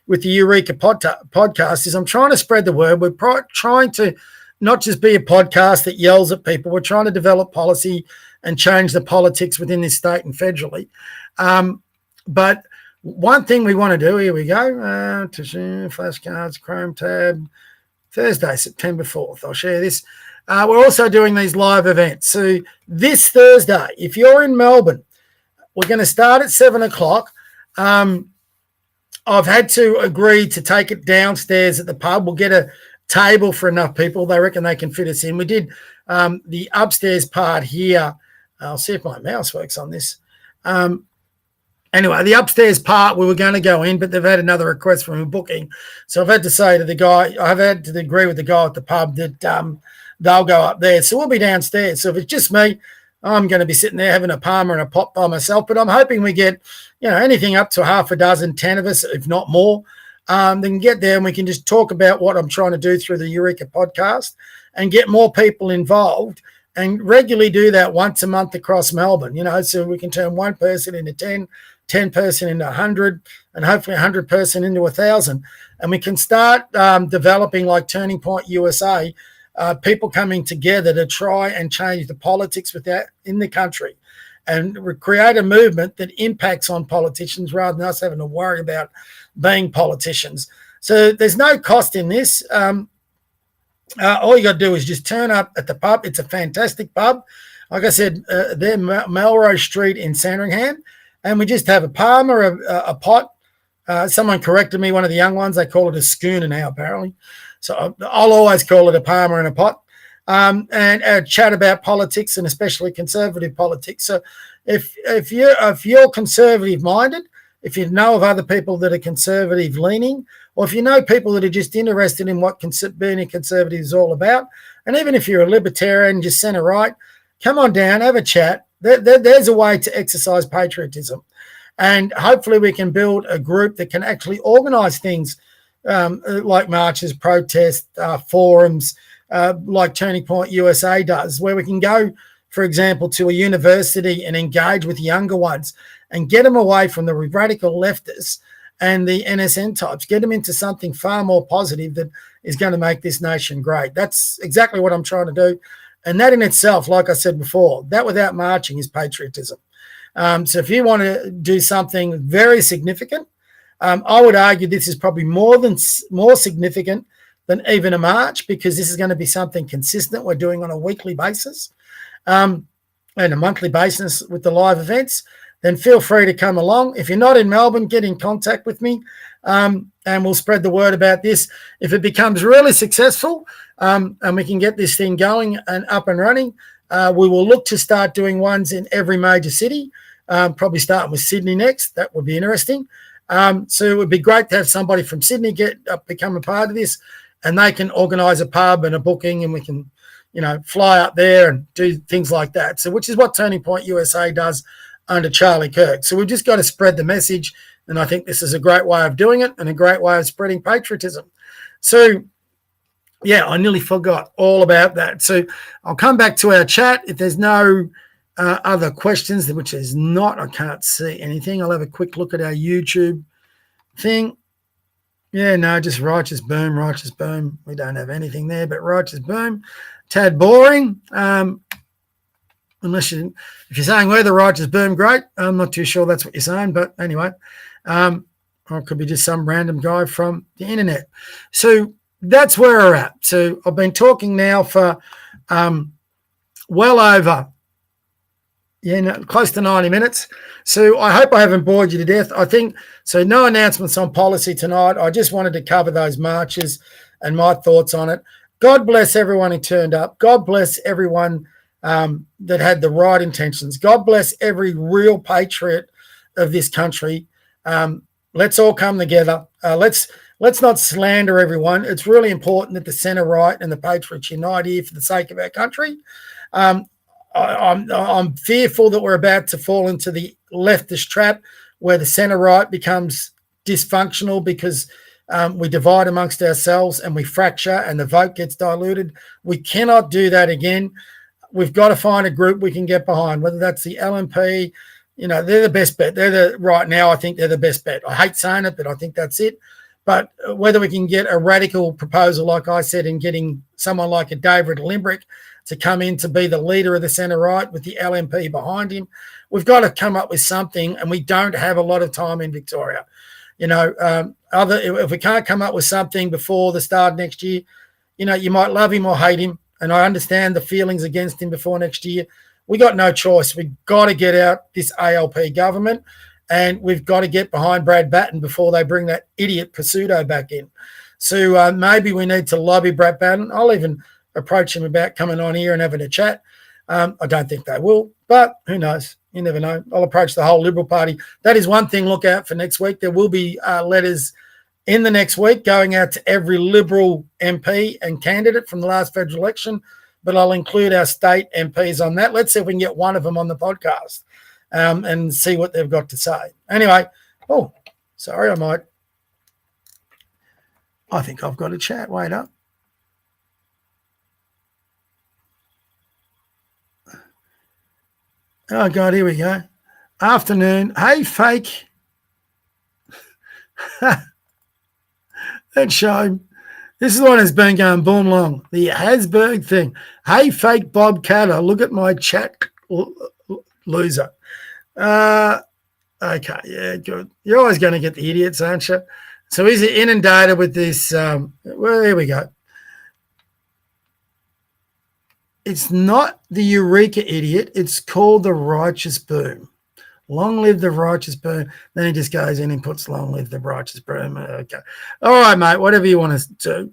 with the Eureka podcast is I'm trying to spread the word. We're trying to not just be a podcast that yells at people. We're trying to develop policy and change the politics within this state and federally. But one thing we want to do, here we go, flashcards, Chrome tab, Thursday, September 4th. I'll share this. We're also doing these live events. So this Thursday, if you're in Melbourne, we're going to start at 7 o'clock. I've had to agree to take it downstairs at the pub. We'll get a table for enough people. They reckon they can fit us in. We did the upstairs part here. I'll see if my mouse works on this. Anyway, the upstairs part we were going to go in, but they've had another request from a booking. So I've had to say to the guy, I've had to agree with the guy at the pub that they'll go up there. So we'll be downstairs. So if it's just me, I'm going to be sitting there having a palmer and a pop by myself. But I'm hoping we get, anything up to half a dozen, 10 of us, if not more. They can get there and we can just talk about what I'm trying to do through the Eureka podcast and get more people involved and regularly do that once a month across Melbourne, so we can turn one person into 10 person into 100, and hopefully 100 person into 1,000. And we can start developing, like Turning Point USA, people coming together to try and change the politics in the country and create a movement that impacts on politicians rather than us having to worry about being politicians. So there's no cost in this. All you got to do is just turn up at the pub. It's a fantastic pub. Like I said, they're Melrose Street in Sandringham. And we just have a palmer, a pot. Someone corrected me, one of the young ones, they call it a schooner now, apparently. So I'll always call it a palmer and a pot. And chat about politics and especially conservative politics. So if you're conservative-minded, if you know of other people that are conservative-leaning, or if you know people that are just interested in what being a conservative is all about, and even if you're a libertarian, just centre-right, come on down, have a chat. There's a way to exercise patriotism. And hopefully we can build a group that can actually organise things like marches, protests, forums, like Turning Point USA does, where we can go, for example, to a university and engage with younger ones and get them away from the radical leftists and the NSN types, get them into something far more positive that is going to make this nation great. That's exactly what I'm trying to do. And that in itself, like I said before, that without marching is patriotism. So if you want to do something very significant, I would argue this is probably more significant than even a march, because this is going to be something consistent we're doing on a weekly basis and a monthly basis with the live events. Then feel free to come along. If you're not in Melbourne, get in contact with me and we'll spread the word about this. If it becomes really successful and we can get this thing going and up and running, we will look to start doing ones in every major city, probably starting with Sydney next. That would be interesting. So it would be great to have somebody from Sydney become a part of this, and they can organise a pub and a booking, and we can, fly up there and do things like that. So which is what Turning Point USA does under Charlie Kirk. So we've just got to spread the message, and I think this is a great way of doing it and a great way of spreading patriotism. So, yeah, I nearly forgot all about that. So I'll come back to our chat. If there's no other questions, which is not, I can't see anything. I'll have a quick look at our YouTube thing. Yeah, no, just righteous boom. We don't have anything there, but righteous boom. Tad boring. If you're saying we're the righteous boom, great. I'm not too sure that's what you're saying, but anyway, or it could be just some random guy from the internet. So that's where we're at. So I've been talking now for well over, close to 90 minutes. So I hope I haven't bored you to death. I think so. No announcements on policy tonight. I just wanted to cover those marches and my thoughts on it. God bless everyone who turned up. God bless everyone that had the right intentions. God bless every real patriot of this country. Let's all come together. Let's not slander everyone. It's really important that the centre right and the patriots unite here for the sake of our country. I'm fearful that we're about to fall into the leftist trap where the centre-right becomes dysfunctional because we divide amongst ourselves and we fracture and the vote gets diluted. We cannot do that again. We've got to find a group we can get behind, whether that's the LNP. They're the best bet. Right now, I think they're the best bet. I hate saying it, but I think that's it. But whether we can get a radical proposal, like I said, in getting someone like a David Limbrick to come in to be the leader of the centre-right with the LNP behind him, we've got to come up with something, and we don't have a lot of time in Victoria. If we can't come up with something before the start of next year, you might love him or hate him, and I understand the feelings against him before next year. We got no choice. We've got to get out this ALP government, and we've got to get behind Brad Batten before they bring that idiot Pasudo back in. So maybe we need to lobby Brad Batten. I'll even approach him about coming on here and having a chat. I don't think they will, but who knows? You never know. I'll approach the whole Liberal Party. That is one thing. Look out for next week. There will be letters in the next week going out to every Liberal MP and candidate from the last federal election, but I'll include our state MPs on that. Let's see if we can get one of them on the podcast and see what they've got to say. Anyway, sorry, I think I've got a chat. Wait up. Oh, God, here we go. Afternoon. Hey, fake. That show. This is the one that's been going boom long. The Hasberg thing. Hey, fake Bob Catter. Look at my chat loser. Okay, yeah, good. You're always going to get the idiots, aren't you? So he's inundated with this. Well, here we go. It's not the Eureka idiot. It's called the righteous boom. Long live the righteous boom. Then he just goes in and puts long live the righteous boom. Okay. All right, mate, whatever you want to do.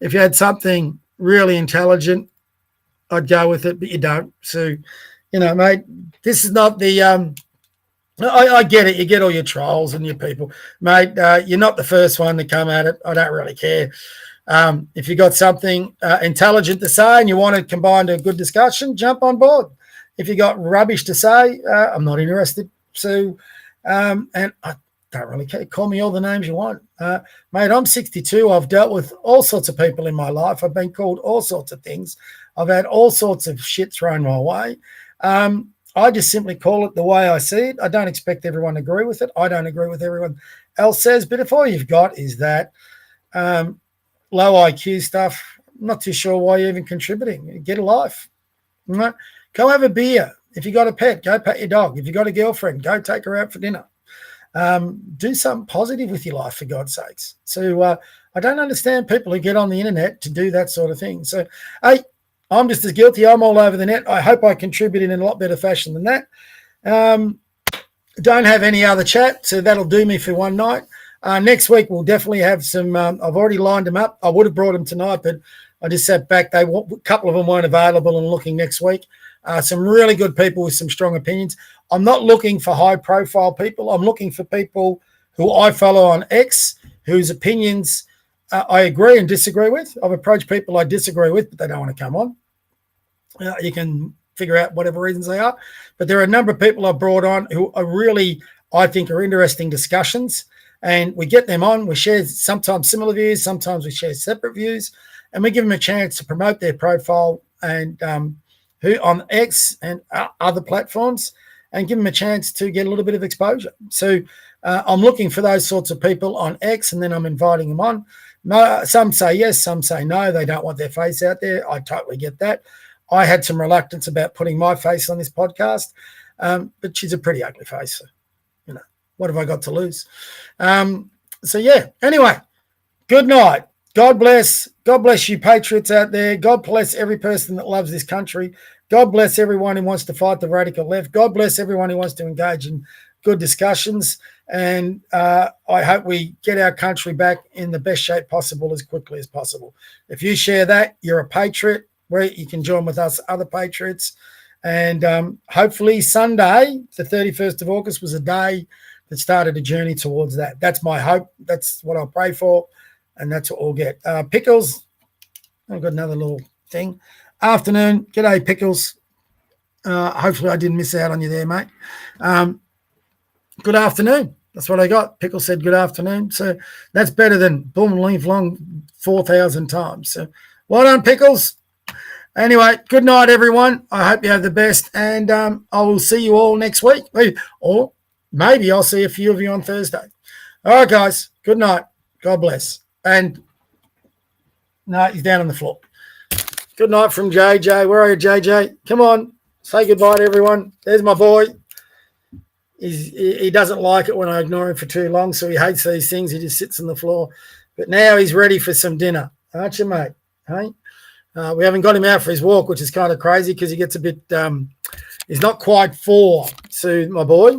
If you had something really intelligent, I'd go with it, but you don't. So, mate, this is not the I get it. You get all your trolls and your people. Mate, you're not the first one to come at it. I don't really care. If you got something intelligent to say and you want to combine to a good discussion, jump on board. If you got rubbish to say, I'm not interested. So, and I don't really care. Call me all the names you want. Mate, I'm 62. I've dealt with all sorts of people in my life. I've been called all sorts of things. I've had all sorts of shit thrown my way. I just simply call it the way I see it. I don't expect everyone to agree with it. I don't agree with everyone else says. But if all you've got is that low IQ stuff, I'm not too sure why you're even contributing. Get a life. Right? Go have a beer. If you got a pet, go pet your dog. If you got a girlfriend, go take her out for dinner. Do something positive with your life, for God's sakes. So I don't understand people who get on the internet to do that sort of thing. So, hey, I'm just as guilty. I'm all over the net. I hope I contributed in a lot better fashion than that. Don't have any other chat, so that'll do me for one night. Next week, we'll definitely have some. I've already lined them up. I would have brought them tonight, but I just sat back. A couple of them weren't available and looking next week. Some really good people with some strong opinions. I'm not looking for high-profile people. I'm looking for people who I follow on X, whose opinions I agree and disagree with. I've approached people I disagree with, but they don't want to come on. You can figure out whatever reasons they are. But there are a number of people I've brought on who are really, I think, are interesting discussions. And we get them on. We share sometimes similar views. Sometimes we share separate views. And we give them a chance to promote their profile and who on X and other platforms and give them a chance to get a little bit of exposure. So I'm looking for those sorts of people on X, and then I'm inviting them on. No, some say yes, some say no. They don't want their face out there. I totally get that. I had some reluctance about putting my face on this podcast, but she's a pretty ugly face. So, what have I got to lose? So, yeah, anyway, good night. God bless you patriots out there. God bless every person that loves this country. God bless everyone who wants to fight the radical left. God bless everyone who wants to engage in good discussions. And I hope we get our country back in the best shape possible as quickly as possible. If you share that, you're a patriot. Where you can join with us, other patriots. And hopefully Sunday, the 31st of August, was a day that started a journey towards that. That's my hope. That's what I'll pray for. And that's what we'll get. Pickles, I've got another little thing. Afternoon. G'day, Pickles. Hopefully I didn't miss out on you there, mate. Good afternoon. That's what I got. Pickle said good afternoon. So that's better than boom, leave long 4,000 times. So well done, Pickles. Anyway, good night, everyone. I hope you have the best, and I will see you all next week. Or maybe I'll see a few of you on Thursday. All right, guys. Good night. God bless. And no, he's down on the floor. Good night from JJ. Where are you, JJ? Come on. Say goodbye to everyone. There's my boy. He doesn't like it when I ignore him for too long, so he hates these things. He just sits on the floor. But now he's ready for some dinner. Aren't you, mate? Hey? We haven't got him out for his walk, which is kind of crazy because he gets a bit he's not quite 4, so my boy.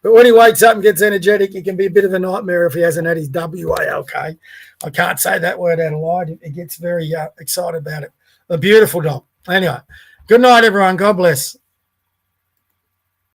But when he wakes up and gets energetic, he can be a bit of a nightmare if he hasn't had his WALK. I can't say that word out loud. He gets very excited about it. A beautiful dog. Anyway, good night, everyone. God bless.